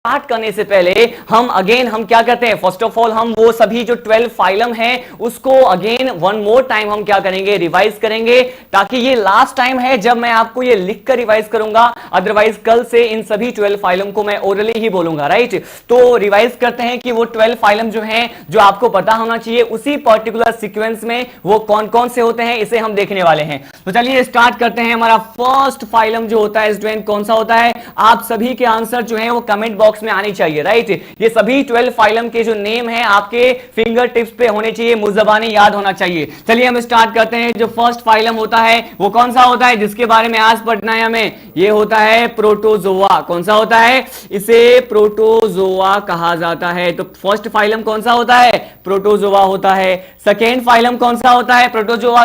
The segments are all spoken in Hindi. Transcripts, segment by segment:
स्टार्ट करने से पहले हम क्या करते हैं, फर्स्ट ऑफ ऑल हम वो सभी जो 12 फाइलम है उसको अगेन वन मोर टाइम हम क्या करेंगे, रिवाइज करेंगे, ताकि ये लास्ट टाइम है जब मैं आपको ये लिखकर रिवाइज करूंगा। अदरवाइज कल से इन सभी 12 फाइलम को मैं ओरली ही बोलूंगा, राइट। तो रिवाइज करते हैं कि वो 12 फाइलम जो हैं, जो आपको पता होना चाहिए उसी पर्टिकुलर सीक्वेंस में वो कौन कौन से होते हैं, इसे हम देखने वाले हैं। तो चलिए स्टार्ट करते हैं। हमारा फर्स्ट फाइलम जो होता है स्टूडेंट कौन सा होता है, आप सभी के आंसर जो है वो कमेंट बॉक्स में आनी चाहिए, राइट। ये सभी 12 फाइलम के जो नेम है आपके फिंगर टिप्स पे होने चाहिए, मुजबानी याद होना चाहिए। चलिए हम स्टार्ट करते हैं। जो फर्स्ट फाइलम होता है वो कौन सा होता है, जिसके बारे में आज पढ़ना है हमें, ये होता है प्रोटोजोआ। कौन सा होता है, इसे प्रोटोजोआ कहा जाता है। तो फर्स्ट फाइलम कौन सा होता है, प्रोटोजोआ होता है। सेकेंड फाइलम कौन सा होता है, प्रोटोजोआ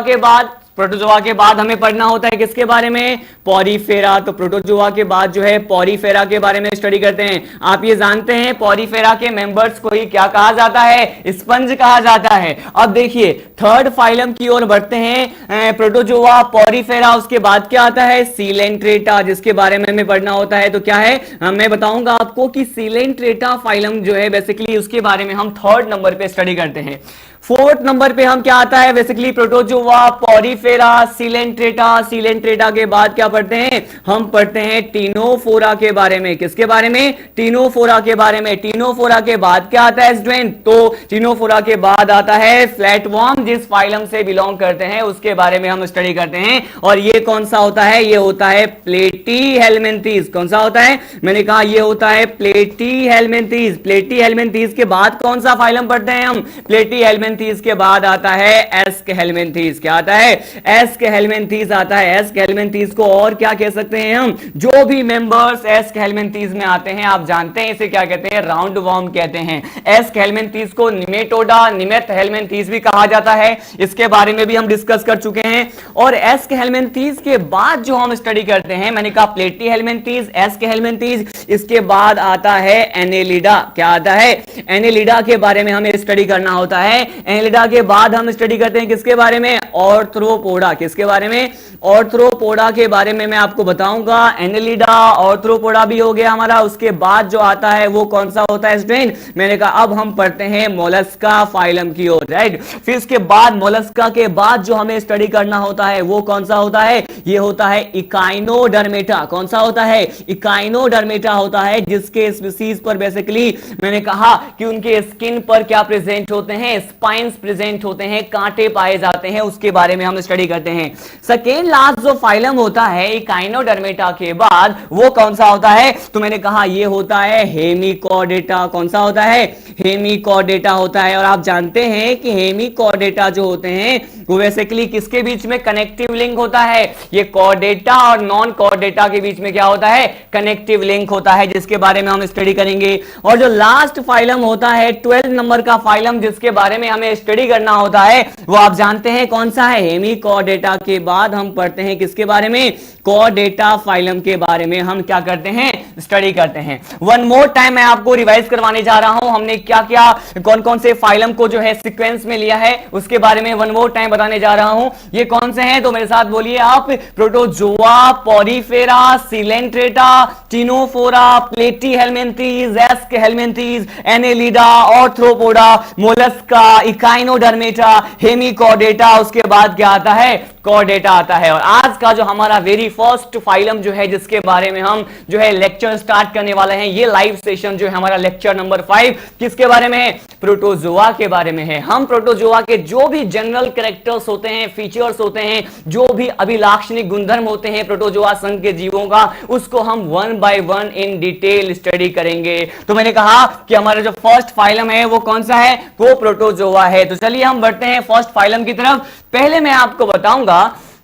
के बाद हमें पढ़ना होता है किसके बारे में, पॉरीफेरा। तो प्रोटोजोआ के बाद जो है पॉरीफेरा के बारे में स्टडी करते हैं। आप ये जानते हैं पॉरीफेरा के मेंबर्स को ही क्या कहा जाता है, स्पंज कहा जाता है। अब देखिए थर्ड फाइलम की ओर बढ़ते हैं। प्रोटोजोआ, पॉरीफेरा, उसके बाद क्या आता है, सीलेंट्रेटा, जिसके बारे में हमें पढ़ना होता है। तो क्या है, मैं बताऊंगा आपको कि सीलेंट्रेटा फाइलम जो है बेसिकली उसके बारे में हम थर्ड नंबर पे स्टडी करते हैं। फोर्थ नंबर पे हम क्या आता है, बेसिकली प्रोटोजोआ, पॉरीफेरा, सीलेंट्रेटा के बाद क्या पढ़ते हैं, हम पढ़ते हैं टीनोफोरा के बारे में। किसके बारे में, टीनोफोरा के बारे में। टीनोफोरा के बाद क्या आता है स्टूडेंट, तो टीनोफोरा के बाद आता है फ्लैटवर्म, जिस फाइलम से बिलोंग करते हैं उसके बारे में हम स्टडी करते हैं। और ये कौन सा होता है, ये होता है प्लेटीहेल्मिन्थीज। कौन सा होता है, मैंने कहा ये होता है प्लेटीहेल्मिन्थीज। प्लेटीहेल्मिन्थीज के बाद कौन सा फाइलम पढ़ते हैं हम, प्लेटीहेल्मिन्थीज के बाद आता है एस्केहेल्मिन्थीज। क्या आता है, एस्केहेल्मिन्थीज आता है। एस्केहेल्मिन्थीज को और क्या कह सकते हैं हम, जो भी मेंबर्स एस्केहेल्मिन्थीज में आते हैं आप जानते हैं इसे क्या कहते हैं, राउंड वॉर्म कहते हैं। एस्केहेल्मिन्थीज को निमेटोडा, निमेटहेल्मिन्थीज भी कहा जाता है, इसके बारे में भी हम डिस्कस कर चुके हैं। और एस्केहेल्मिन्थीज के बाद जो हम स्टडी करते हैं, मैंने कहा प्लेटीहेल्मिन्थीज, एस्केहेल्मिन्थीज, इसके बाद आता है एनेलिडा। क्या आता है, एनेलिडा के बारे में हमें स्टडी करना होता है। एनेलिडा के बाद हम स्टडी करते हैं किसके बारे में, ऑर्थ्रोपोडा। किसके बारे में, ऑर्थ्रोपोडा के बारे में मैं आपको बताऊंगा। एनेलिडा, ऑर्थ्रोपोडा भी हो गया हमारा। उसके बाद जो आता है वो कौन सा होता है स्टूडेंट, मैंने कहा अब हम पढ़ते हैं मोलस्का फाइलम की ओर, राइट। फिर इसके बाद मोलस्का के बाद जो हमें स्टडी करना होता है वो कौन सा होता है, ये होता है इकाइनोडर्मेटा। कौन सा होता है, इकाइनोडर्मेटा होता है, जिसके स्पीसीज पर बेसिकली मैंने कहा कि उनके स्किन पर क्या प्रेजेंट होते हैं, स्पाइन्स प्रेजेंट होते हैं, कांटे पाए जाते हैं, उसके बारे में हम स्टडी करते हैं। सेकेंड लास्ट जो फाइलम होता है इकाइनोडर्मेटा के बाद वो कौन सा होता है, तो मैंने कहा ये होता है हेमिकॉर्डेटा। कौन सा होता है, हेमिकॉर्डेटा होता है। और आप जानते हैं कि हेमिकॉर्डेटा जो होते हैं वो बेसिकली किसके बीच में कनेक्टिव लिंक होता है, ये कॉर्डेटा और नॉन कॉर्डेटा के बीच में क्या होता है, कनेक्टिव लिंक होता है, जिसके बारे में हम स्टडी करेंगे। और जो लास्ट फाइलम होता है 12 नंबर का फाइलम जिसके बारे में हमें स्टडी करना होता है वो आप जानते हैं कौन सा है, हेमिकॉर्डेटा के बाद हम पढ़ते हैं किसके बारे में, कॉर्डेटा फाइलम के बारे में हम क्या करते हैं, स्टडी करते हैं। वन मोर टाइम मैं आपको रिवाइज करवाने जा रहा हूं, हमने क्या क्या कौन कौन से फाइलम को जो है सीक्वेंस में लिया है उसके बारे में वन मोर टाइम बताने जा रहा हूं। ये कौन से हैं, तो मेरे साथ बोलिए आप, Protozoa, Porifera, Coelenterata, Ctenophora, Platyhelminthes, Aschelminthes, Annelida, Arthropoda, Mollusca, Echinodermata, Hemichordata, उसके बाद क्या आता है, कॉर्डेटा आता है। और आज का जो हमारा वेरी फर्स्ट फाइलम जो है जिसके बारे में हम जो है लेक्चर स्टार्ट करने वाले हैं, ये लाइव सेशन जो है हमारा लेक्चर नंबर 5 किसके बारे में है, प्रोटोजोआ के बारे में है। हम प्रोटोजोआ के जो भी जनरल कैरेक्टर्स होते हैं, फीचर्स होते हैं, जो भी अभिलाक्षणिक गुणधर्म होते हैं प्रोटोजोआ संघ के जीवों का, उसको हम one by one in detail study करेंगे। तो मैंने कहा कि हमारा जो फर्स्ट फाइलम है वो कौन सा है, वो प्रोटोजोआ है। तो चलिए हम बढ़ते हैं फर्स्ट फाइलम की तरफ। पहले मैं आपको बताऊंगा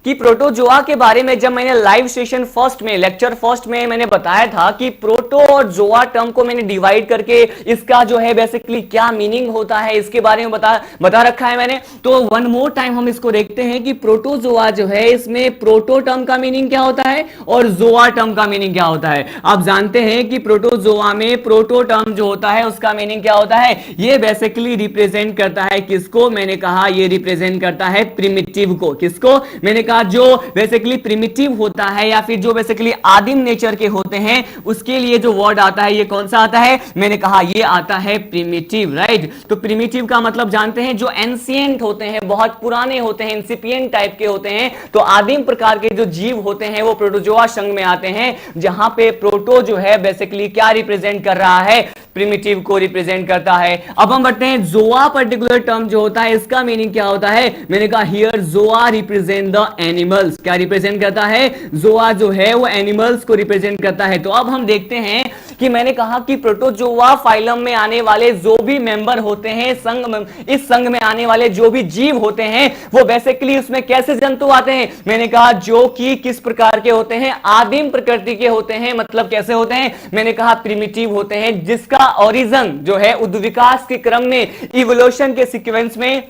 कि प्रोटोजोआ के बारे में जब मैंने लाइव सेशन फर्स्ट में लेक्चर फर्स्ट में मैंने बताया था कि प्रोटो और जोआ टर्म को मैंने डिवाइड करके इसका जो है बेसिकली क्या मीनिंग होता है इसके बारे में बता रखा है मैंने। तो वन मोर टाइम हम इसको देखते हैं कि प्रोटोजोआ जो है इसमें प्रोटो टर्म का मीनिंग क्या होता है और जोआ टर्म का मीनिंग क्या होता है। आप जानते हैं कि प्रोटोजोआ में प्रोटो टर्म जो होता है उसका मीनिंग क्या होता है, ये बेसिकली रिप्रेजेंट करता है किसको, मैंने कहा ये रिप्रेजेंट करता है प्रिमिटिव को। किसको, मैंने कहा जो बेसिकली प्रिमिटिव होता है या फिर जो बेसिकली आदिम नेचर के होते हैं उसके लिए जो वर्ड आता है ये कौन सा आता है, मैंने कहा ये आता है प्रिमिटिव, राइट। तो प्रिमिटिव का मतलब जानते हैं जो एंशिएंट होते हैं, बहुत पुराने होते हैं, इंसिपिएंट टाइप के होते हैं। तो आदिम प्रकार के जो जीव होते हैं वो प्रोटोजोआ संघ में आते हैं, जहां पे प्रोटो जो है बेसिकली क्या रिप्रेजेंट कर रहा है, प्रिमिटिव को रिप्रेजेंट करता है। अब हम बढ़ते हैं जोआ पर्टिकुलर टर्म जो होता है इसका मीनिंग क्या होता है, मैंने कहा here Zoa represent the animals. क्या रिप्रेजेंट करता है, जोआ जो है वो एनिमल्स को रिप्रेजेंट करता है। तो अब हम देखते हैं कि मैंने कहा कि प्रोटोजोआ फाइलम में आने वाले जो भी मेंबर होते हैं संघ में, इस संघ में आने वाले जो भी जीव होते हैं वो बेसिकली उसमें कैसे जंतु आते हैं, मैंने कहा जो कि किस प्रकार के होते हैं, आदिम प्रकृति के होते हैं। मतलब कैसे होते हैं, मैंने कहा प्रिमिटिव होते हैं, जिसका ओरिजिन जो है उद्विकास के क्रम में, इवोल्यूशन के सीक्वेंस में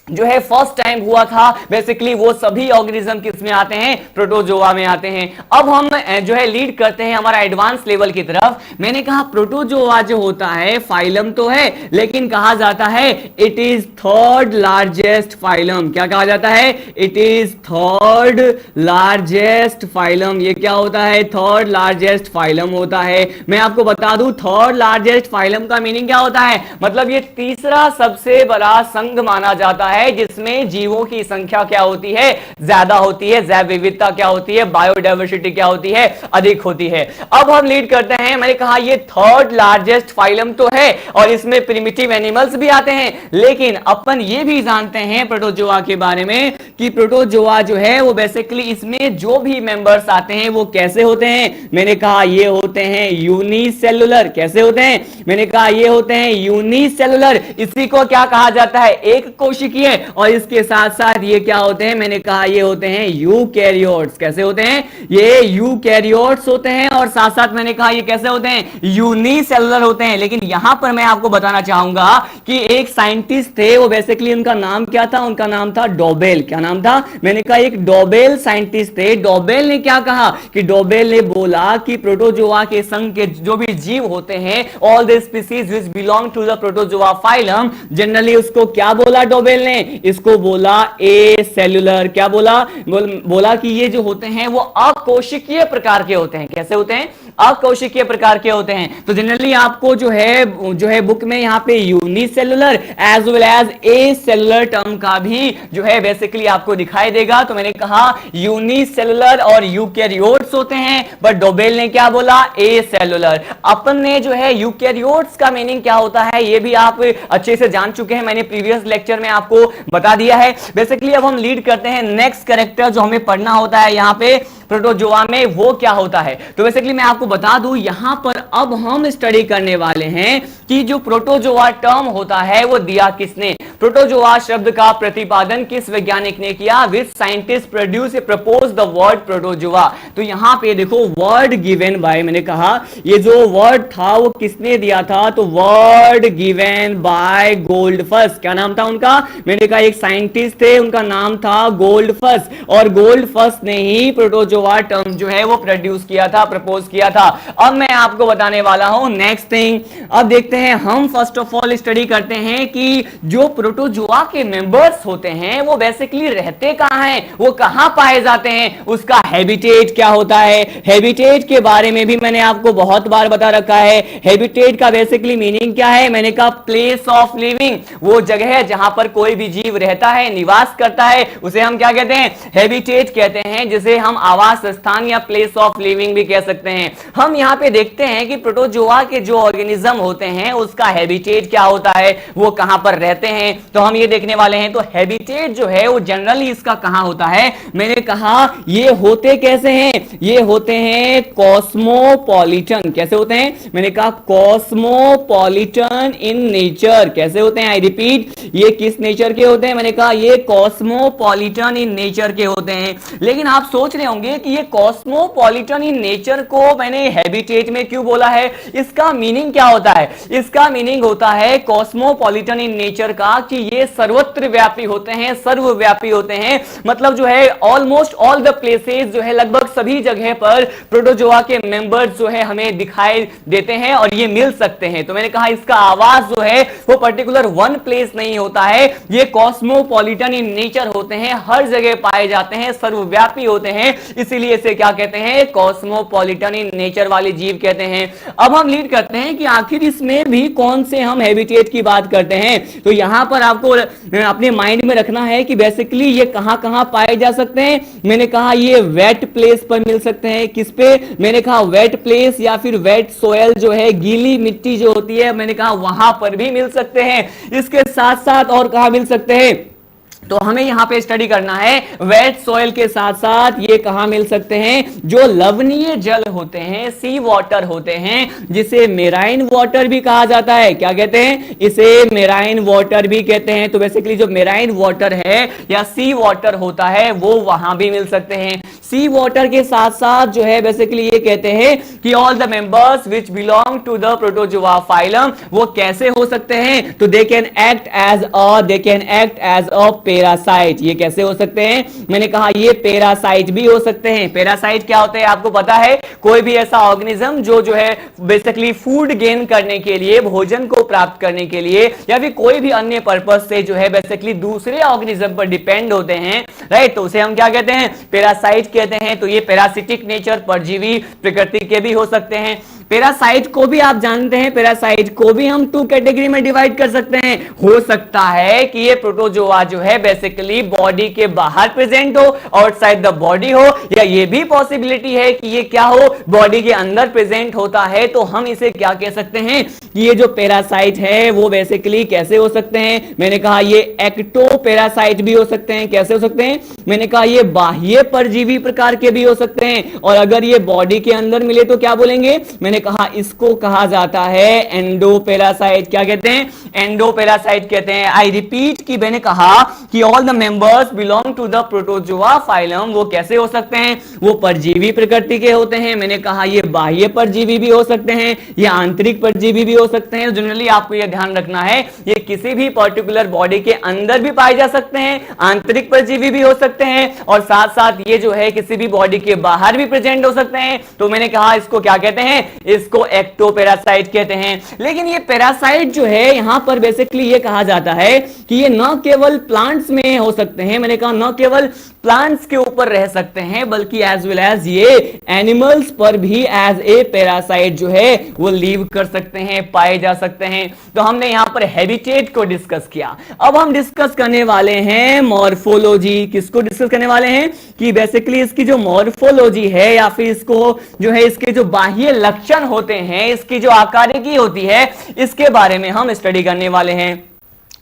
जो है फर्स्ट टाइम हुआ था। बेसिकली वो सभी ऑर्गेनिज्म किस में आते हैं, प्रोटोजोआ में आते हैं। अब हम जो है लीड करते हैं हमारा एडवांस लेवल की तरफ। मैंने कहा प्रोटोजोआ जो होता है फाइलम तो है, लेकिन कहा जाता है it is third largest phylum. क्या कहा जाता है, it is third largest phylum. ये क्या होता है, थर्ड लार्जेस्ट फाइलम होता है। मैं आपको बता दूं थर्ड लार्जेस्ट फाइलम का मीनिंग क्या होता है, मतलब ये तीसरा सबसे बड़ा संघ माना जाता है जिसमें जीवों की संख्या क्या होती है, ज्यादा होती है, जैव विविधता क्या होती है, बायोडाइवर्सिटी क्या होती है, अधिक होती है। अब हम लीड करते हैं, मैंने कहा ये थर्ड लार्जेस्ट फाइलम तो है और इसमें प्रिमिटिव एनिमल्स भी आते हैं, लेकिन अपन ये भी जानते हैं प्रोटोजोआ के बारे में कि प्रोटोजोआ जो है वो बेसिकली इसमें जो भी मेंबर्स आते हैं वो कैसे होते हैं, मैंने कहा ये होते हैं यूनिसेलुलर। कैसे होते हैं, मैंने कहा ये होते हैं यूनिसेलुलर। इसी को क्या कहा जाता है, एक कोशिकीय। और इसके साथ साथ ये क्या होते हैं, मैंने कहा ये होते हैं यूकैरियोट्स। कैसे होते हैं, ये यूकैरियोट्स होते हैं और साथ साथ मैंने कहा ये कैसे होते हैं, यूनिसेलुलर होते हैं। लेकिन यहां पर मैं आपको बताना चाहूंगा कि एक साइंटिस्ट थे, वो बेसिकली उनका नाम क्या था, उनका नाम था डोबेल। क्या नाम था, मैंने कहा एक डोबेल साइंटिस्ट थे। डोबेल ने क्या कहा कि डोबेल ने बोला कि प्रोटोजोआ के संघ के जो भी जीव होते हैं, all the species which belong to the protozoa phylum, generally उसको क्या बोला डोबेल ने, इसको बोला ए सेलुलर। क्या बोला, बोला कि ये जो होते हैं वो अकोशिकीय प्रकार के होते हैं। कैसे होते हैं, अकोशिकीय प्रकार के होते हैं। तो जनरली आपको जो है बुक में यहाँ पे unicellular as well as a cellular term का भी जो है बेसिकली आपको दिखाई देगा। तो मैंने कहा यूनिसेलुलर और यूकैरियोट्स होते हैं, बट डोबेल ने क्या बोला, ए सेलुलर। अपन ने जो है यूकैरियोट्स का मीनिंग क्या होता है ये भी आप अच्छे से जान चुके हैं, मैंने प्रीवियस लेक्चर में आपको बता दिया है। बेसिकली अब हम लीड करते हैं नेक्स्ट कैरेक्टर जो हमें पढ़ना होता है यहाँ पे प्रोटोजोआ में, वो क्या होता है। तो बेसिकली मैं आपको बता दूं यहां पर अब हम स्टडी करने वाले हैं कि जो प्रोटोजोआ टर्म होता है वो दिया किसने। प्रोटोजोआ शब्द का प्रतिपादन किस वैज्ञानिक ने किया, which scientist produce propose the word protozoa. तो यहां पे देखो वर्ड गिवन बाय, मैंने कहा ये जो वर्ड था वो किसने दिया था, तो वर्ड गिवन बाय गोल्डफस। क्या नाम था उनका, मैंने कहा एक साइंटिस्ट थे, उनका नाम था गोल्डफस, और गोल्डफस ने ही प्रोटोजोआ टर्म जो है वो प्रोड्यूस किया था, प्रपोज किया था। अब मैं आपको बताने वाला हूं नेक्स्ट थिंग। अब देखते हैं हम फर्स्ट ऑफ ऑल स्टडी करते हैं कि जो प्रोटोजोआ के मेंबर्स होते हैं वो बेसिकली रहते कहां हैं, वो कहां पाए जाते हैं, उसका हैबिटेट क्या होता है। हैबिटेट के बारे में भी मैंने आपको बहुत बार बता रखा है। हैबिटेट का बेसिकली मीनिंग क्या है, मैंने कहा प्लेस ऑफ लिविंग, वो जगह है जहां पर कोई भी जीव रहता है, निवास करता है, उसे हम क्या कहते हैं, हैबिटेट कहते हैं, जिसे हम आवास स्थान या प्लेस ऑफ लिविंग भी कह सकते हैं। हम यहां पे देखते हैं कि प्रोटोजोआ के जो ऑर्गेनिज्म होते हैं उसका हैबिटेट क्या होता है, वो कहां पर रहते हैं। तो हम ये देखने वाले हैं। तो हैबिटेट जो है वो जनरली इसका कहां होता है, मैंने कहा ये होते कैसे हैं, ये होते हैं कॉस्मोपॉलिटन। कैसे होते हैं, मैंने कहा कॉस्मोपॉलिटन इन नेचर। कैसे होते हैं, आई रिपीट, ये किस नेचर के होते हैं, मैंने कहा ये कॉस्मोपॉलिटन इन नेचर के होते हैं। लेकिन आप सोच रहे होंगे कि ये कॉस्मोपॉलिटन इन नेचर को मैंने हैबिटेट में क्यों बोला है, इसका मीनिंग क्या होता है। इसका मीनिंग होता है कॉस्मोपॉलिटन इन नेचर का कि ये सर्वत्र व्यापी होते हैं, सर्वव्यापी होते हैं। मतलब जो है ऑलमोस्ट ऑल द प्लेसेस जो है, लगभग सभी जगह पर प्रोटोजोआ के मेंबर्स जो है हमें दिखाई देते हैं और ये मिल सकते हैं। तो मैंने कहा इसका आवाज जो है वो पर्टिकुलर वन प्लेस नहीं होता है, ये कॉस्मोपॉलिटन इन नेचर होते हैं, हर जगह पाए जाते हैं, सर्वव्यापी होते हैं, इसीलिए इसे क्या कहते हैं, कॉस्मोपॉलिटन इन नेचर वाले जीव कहते हैं। अब हम लीड करते हैं कि आखिर इसमें भी कौन से हम हैबिटेट की बात करते हैं। तो यहां पर आपको अपने माइंड में रखना है कि बेसिकली ये कहां पाए जा सकते हैं। मैंने कहा ये वेट प्लेस पर मिल सकते हैं। किस पे, मैंने कहा वेट प्लेस या फिर वेट सोयल जो है, गीली मिट्टी जो होती है, मैंने कहा वहां पर भी मिल सकते हैं। इसके साथ साथ और कहां मिल सकते हैं, तो हमें यहां पे स्टडी करना है वेट सॉइल के साथ साथ ये कहां मिल सकते हैं, जो लवणीय जल होते हैं, सी वाटर होते हैं, जिसे मेराइन वाटर भी कहा जाता है। क्या कहते हैं, इसे मेराइन वाटर भी कहते हैं। तो बेसिकली जो मेराइन वाटर है या सी वाटर होता है वो वहां भी मिल सकते हैं। सी वाटर के साथ साथ जो है बेसिकली ये कहते हैं कि all the members which belong to the protozoa phylum, वो कैसे हो सकते हैं, तो they can act as a parasite. ये कैसे हो सकते हैं, मैंने कहा ये पैरासाइट भी हो सकते हैं। पैरासाइट क्या होते हैं आपको पता है, कोई भी ऐसा ऑर्गेनिज्म जो है बेसिकली फूड गेन करने के लिए, भोजन को प्राप्त करने के लिए या फिर कोई भी अन्य पर्पस से जो है बेसिकली दूसरे ऑर्गेनिज्म पर डिपेंड होते हैं, राइट। तो उसे हम क्या कहते हैं, पैरासाइट कहते हैं। तो ये पैरासिटिक नेचर, परजीवी प्रकृति के भी हो सकते हैं। पैरासाइट को भी आप जानते हैं, पैरासाइट को भी हम 2 कैटेगरी में डिवाइड कर सकते हैं। हो सकता है कि ये प्रोटोजोआ जो है बेसिकली बॉडी के बाहर प्रेजेंट हो, आउटसाइड द बॉडी हो, या ये भी पॉसिबिलिटी है कि ये क्या हो, बॉडी के अंदर प्रेजेंट होता है। तो हम इसे क्या कह सकते हैं कि ये जो पैरासाइट है वो बेसिकली कैसे हो सकते हैं, मैंने कहा ये एक्टोपैरासाइट भी हो सकते हैं। कैसे हो सकते हैं, मैंने कहा ये बाह्य परजीवी प्रकार के भी हो सकते हैं। और अगर ये बॉडी के अंदर मिले तो क्या बोलेंगे, मैंने कहा इसको कहा जाता है एंडोपैरासाइट। क्या कहते हैं, एंडोपैरासाइट कहते हैं। आई रिपीट कि मैंने कहा कि all the members belong to the protozoa phylum, वो कैसे हो सकते हैं, वो परजीवी प्रकृति के होते हैं। मैंने कहा ये बाह्य परजीवी भी हो सकते हैं, ये आंतरिक परजीवी भी हो सकते हैं। जनरली आपको यह ध्यान रखना है ये किसी भी पर्टिकुलर बॉडी के अंदर भी पाए जा सकते हैं, आंतरिक परजीवी भी हो सकते हैं, और साथ साथ ये जो है किसी भी बॉडी के बाहर भी प्रेजेंट हो सकते हैं। तो मैंने कहा इसको क्या कहते हैं, इसको एक्टोपैरासाइट कहते हैं। लेकिन ये पैरासाइट जो है यहां पर बेसिकली ये कहा जाता है कि ये न केवल प्लांट्स में हो सकते हैं, मैंने कहा न केवल प्लांट्स के ऊपर रह सकते हैं, बल्कि एज वेल एज ये एनिमल्स पर भी एज ए पैरासाइट जो है वो लीव कर सकते हैं, पाए जा सकते हैं। तो हमने यहां पर हैबिटेट को डिस्कस किया। अब हम डिस्कस करने वाले हैं मॉर्फोलॉजी। किसको डिस्कस करने वाले हैं कि बेसिकली इसकी जो मॉर्फोलॉजी है या फिर इसको जो है इसके जो बाह्य लक्षण होते हैं, इसकी जो आकारिकी होती है, इसके बारे में हम स्टडी करने वाले हैं।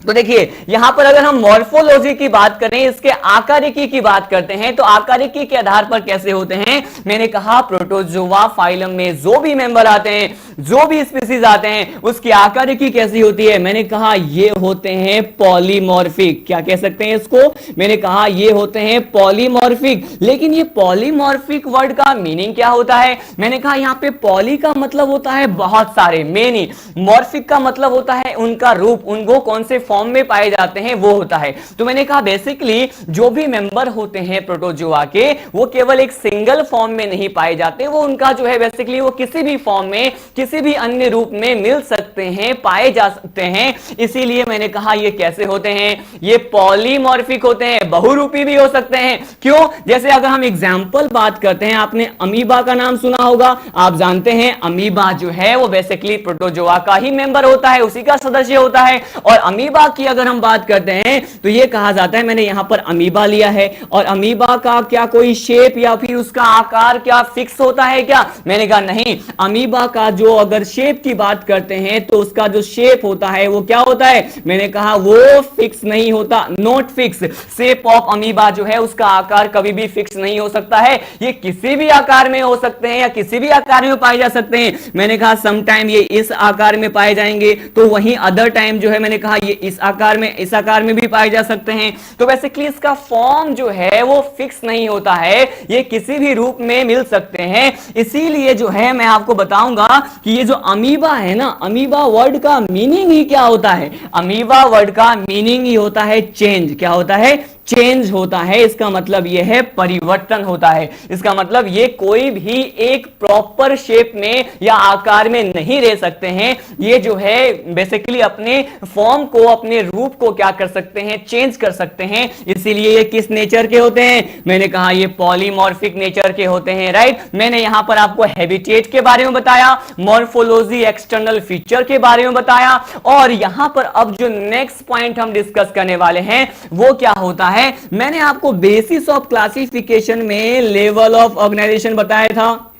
तो देखिए यहां पर अगर हम मॉर्फोलॉजी की बात करें, इसके आकारिकी की बात करते हैं, तो आकारिकी के आधार पर कैसे होते हैं, मैंने कहा प्रोटोजोआ फाइलम में जो भी मेंबर आते हैं, जो भी स्पीसीज आते हैं, उसकी आकारिकी कैसी होती है, मैंने कहा ये होते हैं पॉलीमॉर्फिक। क्या कह सकते हैं इसको, मैंने कहा ये होते हैं पॉलीमॉर्फिक। लेकिन ये पॉलीमॉर्फिक वर्ड का मीनिंग क्या होता है, मैंने कहा यहां पे पॉली का मतलब होता है बहुत सारे, मेनी। मॉर्फिक का मतलब होता है उनका रूप, उनको कौन से फॉर्म में पाए जाते हैं वो होता है। तो मैंने कहा बेसिकली जो भी मेंबर होते हैं प्रोटोजोआ के, वो केवल एक सिंगल फॉर्म में नहीं पाए जाते, वो उनका जो है बेसिकली वो किसी भी फॉर्म में, किसी भी अन्य रूप में मिल सकते हैं, पाए जा सकते हैं। इसीलिए मैंने कहा ये कैसे होते हैं, ये पॉलीमॉर्फिक होते हैं, बहुरूपी भी हो सकते हैं। क्यों, जैसे अगर हम एग्जांपल बात करते हैं, आपने अमीबा का नाम सुना होगा, आप जानते हैं अमीबा जो है वो बेसिकली प्रोटोजोआ का ही मेंबर होता है, उसी का सदस्य होता है। और अमीबा अमीबा की अगर हम बात करते हैं तो ये कहा जाता है, मैंने यहां पर अमीबा लिया है, और अमीबा का क्या कोई शेप या फिर उसका आकार क्या फिक्स होता है क्या? मैंने कहा नहीं, अमीबा का जो अगर शेप की बात करते हैं तो उसका जो शेप होता है वो क्या होता है? मैंने कहा वो फिक्स नहीं होता, not fix. Shape of amoeba जो है उसका आकार कभी भी फिक्स नहीं हो सकता है, ये किसी भी आकार में हो सकते हैं या किसी भी आकार में पाए जा सकते हैं। मैंने कहा सम टाइम ये इस आकार में पाए जाएंगे, तो वहीं अदर टाइम जो है मैंने कहा ये इस आकार में भी पाए जा सकते हैं। तो बेसिकली इसका फॉर्म जो है वो फिक्स नहीं होता है, ये किसी भी रूप में मिल सकते हैं। इसीलिए जो है मैं आपको बताऊंगा कि ये जो अमीबा है ना, अमीबा वर्ड का मीनिंग ही क्या होता है? अमीबा वर्ड का मीनिंग ही होता है चेंज। क्या होता है? चेंज होता है। इसका मतलब यह है परिवर्तन होता है। इसका मतलब ये कोई भी एक प्रॉपर शेप में या आकार में नहीं रह सकते हैं, ये जो है बेसिकली अपने फॉर्म को, अपने रूप को क्या कर सकते हैं? चेंज कर सकते हैं। इसीलिए ये किस नेचर के होते हैं? मैंने कहा ये पॉलीमॉर्फिक नेचर के होते हैं, राइट। मैंने यहां पर आपको हैबिटेट के बारे में बताया, मॉर्फोलॉजी, एक्सटर्नल फीचर के बारे में बताया, और यहां पर अब जो नेक्स्ट पॉइंट हम डिस्कस करने वाले हैं वो क्या होता है? मैंने आपको बेसिस ऑफ क्लासिफिकेशन में लेवल ऑफ ऑर्गेनाइजेशन बताया था,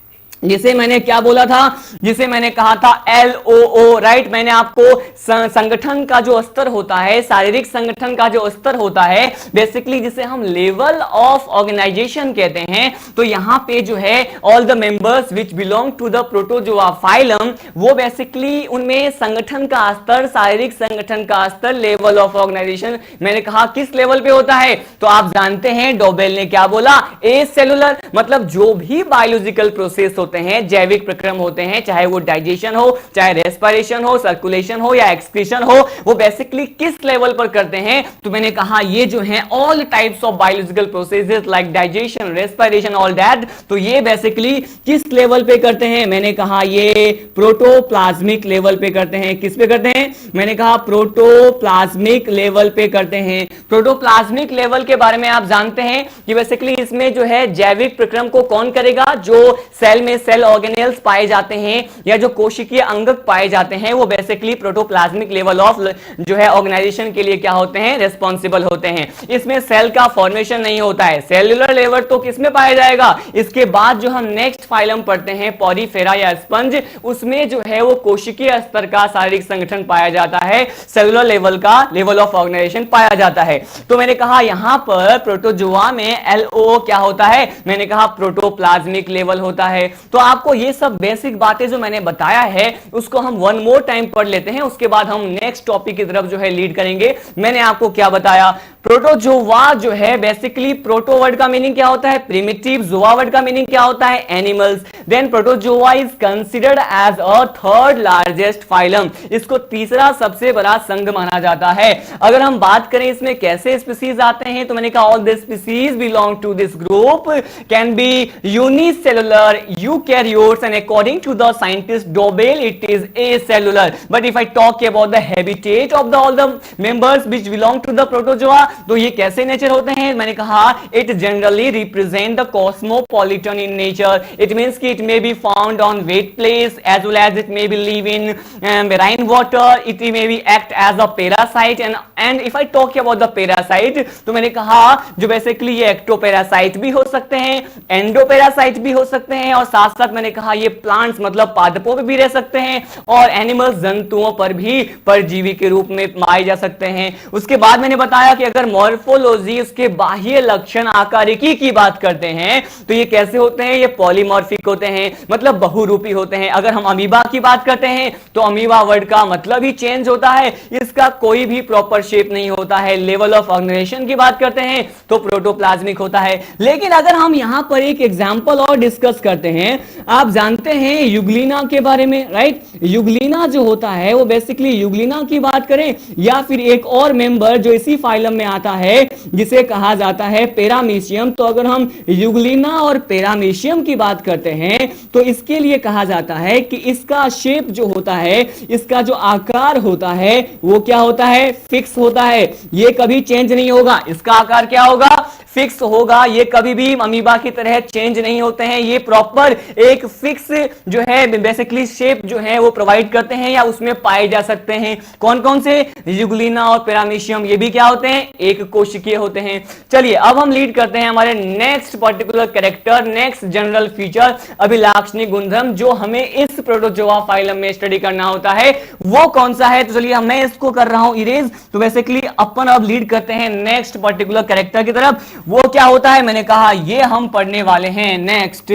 जिसे मैंने क्या बोला था? जिसे मैंने कहा था LOO, राइट। मैंने आपको संगठन का जो स्तर होता है, शारीरिक संगठन का जो स्तर होता है, बेसिकली जिसे हम लेवल ऑफ ऑर्गेनाइजेशन कहते हैं। तो यहां पे जो है all the members which belong to the protozoa phylum, वो बेसिकली उनमें संगठन का स्तर, शारीरिक संगठन का स्तर, लेवल ऑफ ऑर्गेनाइजेशन मैंने कहा किस लेवल पे होता है? तो आप जानते हैं डोबेल ने क्या बोला? ए सेलुलर। मतलब जो भी बायोलॉजिकल प्रोसेस होते हैं, जैविक प्रक्रम होते हैं, चाहे वो डाइजेशन हो, चाहे रेस्पिरेशन हो, सर्कुलेशन हो या एक्सक्रीशन हो, वो बेसिकली किस लेवल पर करते हैं? तो मैंने कहा ये जो है all types of biological processes like digestion, respiration, all that, तो ये बेसिकली किस लेवल पे करते हैं? मैंने कहा ये प्रोटोप्लाज्मिक लेवल पे करते हैं। किस पे करते हैं? मैंने कहा प्रोटोप्लाज्मिक लेवल पे करते हैं। प्रोटोप्लाज्मिक लेवल के बारे में आप जानते हैं कि बेसिकली इसमें जो है जैविक प्रक्रम को कौन करेगा? जो सेल में सेल ऑर्गेनेल्स पाए जाते हैं या जो कोशिकीय अंगक पाए जाते हैं, वो बेसिकली प्रोटोप्लाज्मिक लेवल ऑफ जो है ऑर्गेनाइजेशन के लिए क्या होते हैं? रिस्पॉन्सिबल होते हैं। इसमें सेल का फॉर्मेशन नहीं होता है। सेल्यूलर लेवल तो किसमें पाया जाएगा? इसके बाद जो हम नेक्स्ट फाइलम पढ़ते हैं पॉरीफेरा या स्पंज, उसमें जो है वो कोशिकीय स्तर का शारीरिक संगठन पाया जाता है, सेलुलर लेवल का लेवल ऑफ ऑर्गेनाइजेशन पाया जाता है। तो मैंने कहा यहां पर प्रोटोजोआ में LO क्या होता है? मैंने कहा प्रोटोप्लाज्मिक लेवल होता है। तो आपको ये सब बेसिक बातें जो मैंने बताया है उसको हम वन मोर टाइम पढ़ लेते हैं, उसके बाद हम नेक्स्ट टॉपिक की तरफ जो है लीड करेंगे। मैंने आपको क्या बताया? प्रोटोजोआ जो है बेसिकली, प्रोटो वर्ड का मीनिंग क्या होता है? प्रिमिटिव। जोआ वर्ड का मीनिंग क्या होता है? Animals. Then protozoa is considered as a third largest phylum, इसको तीसरा सबसे बड़ा संघ माना जाता है। अगर हम बात करें इसमें कैसे स्पीसीज आते हैं, तो मैंने कहा all the species belong to this group can be unicellular eukaryotes, and according to the scientist Dobell it is acellular. But if I talk about the habitat of the all the members which belong to the protozoa, तो ये कैसे नेचर होते हैं? मैंने कहा it generally represent the cosmopolitan in nature. It means कि it may be found on wet place as well as it may be live in marine water. It may be act as a parasite, and if I talk about the parasite, तो मैंने कहा जो बेसिकली ये एक्टोपैरासाइट भी हो सकते हैं, एंडोपैरासाइट भी हो सकते हैं, और साथ साथ मैंने कहा ये प्लांट्स मतलब पादपों पे भी रह सकते हैं, और एनिमल्स जंतुओं पर भी परजीवी के रूप में पाए जा सकते हैं। उसके बाद मैंने बताया कि अगर मॉर्फोलॉजी, उसके बाह्य लक्षण, आकारिकी की बात करते हैं तो ये कैसे होते हैं? ये पॉलीमॉर्फिक होते हैं, मतलब बहुरूपी होते हैं। अगर हम अमीबा की बात करते हैं तो अमीबा वर्ड का मतलब ही चेंज होता है, इसका कोई भी प्रॉपर शेप नहीं होता है। लेवल ऑफ ऑर्गेनाइजेशन की बात करते हैं तो प्रोटोप्लाज्मिक होता है। लेकिन अगर हम यहां पर एक एग्जांपल और डिस्कस करते हैं, आप जानते हैं यूग्लिना के बारे में, राइट। यूग्लिना जो होता है वो बेसिकली, यूग्लिना की बात करें या फिर एक और मेंबर जो इसी फाइलम में आता है जिसे कहा जाता है पैरामीशियम, तो अगर हम यूग्लिना और पैरामीशियम की बात करते हैं तो इसके लिए कहा जाता है कि इसका शेप जो होता है, इसका जो आकार होता है वो क्या होता है? फिक्स होता है, ये कभी चेंज नहीं होगा। इसका आकार क्या होगा? फिक्स होगा, ये कभी भी अमीबा की तरह चेंज नहीं होते हैं, ये प्रॉपर एक फिक्स जो है बेसिकली शेप जो है वो प्रोवाइड करते हैं या उसमें पाए जा सकते हैं। कौन कौन से? यूग्लिना और पैरामीशियम, ये भी क्या होते हैं? एक कोशिकीय होते हैं। चलिए अब हम लीड करते हैं हमारे next particular character, next general feature, अभिलाक्षणिक गुणधर्म जो हमें इस प्रोटोजोआ फाइलम में स्टडी करना होता है, वो कौन सा है? तो चलिए मैं इसको कर रहा हूं इरेज। तो बेसिकली अपन अब लीड करते हैं नेक्स्ट पर्टिकुलर कैरेक्टर की तरफ। वो क्या होता है? मैंने कहा ये हम पढ़ने वाले हैं नेक्स्ट।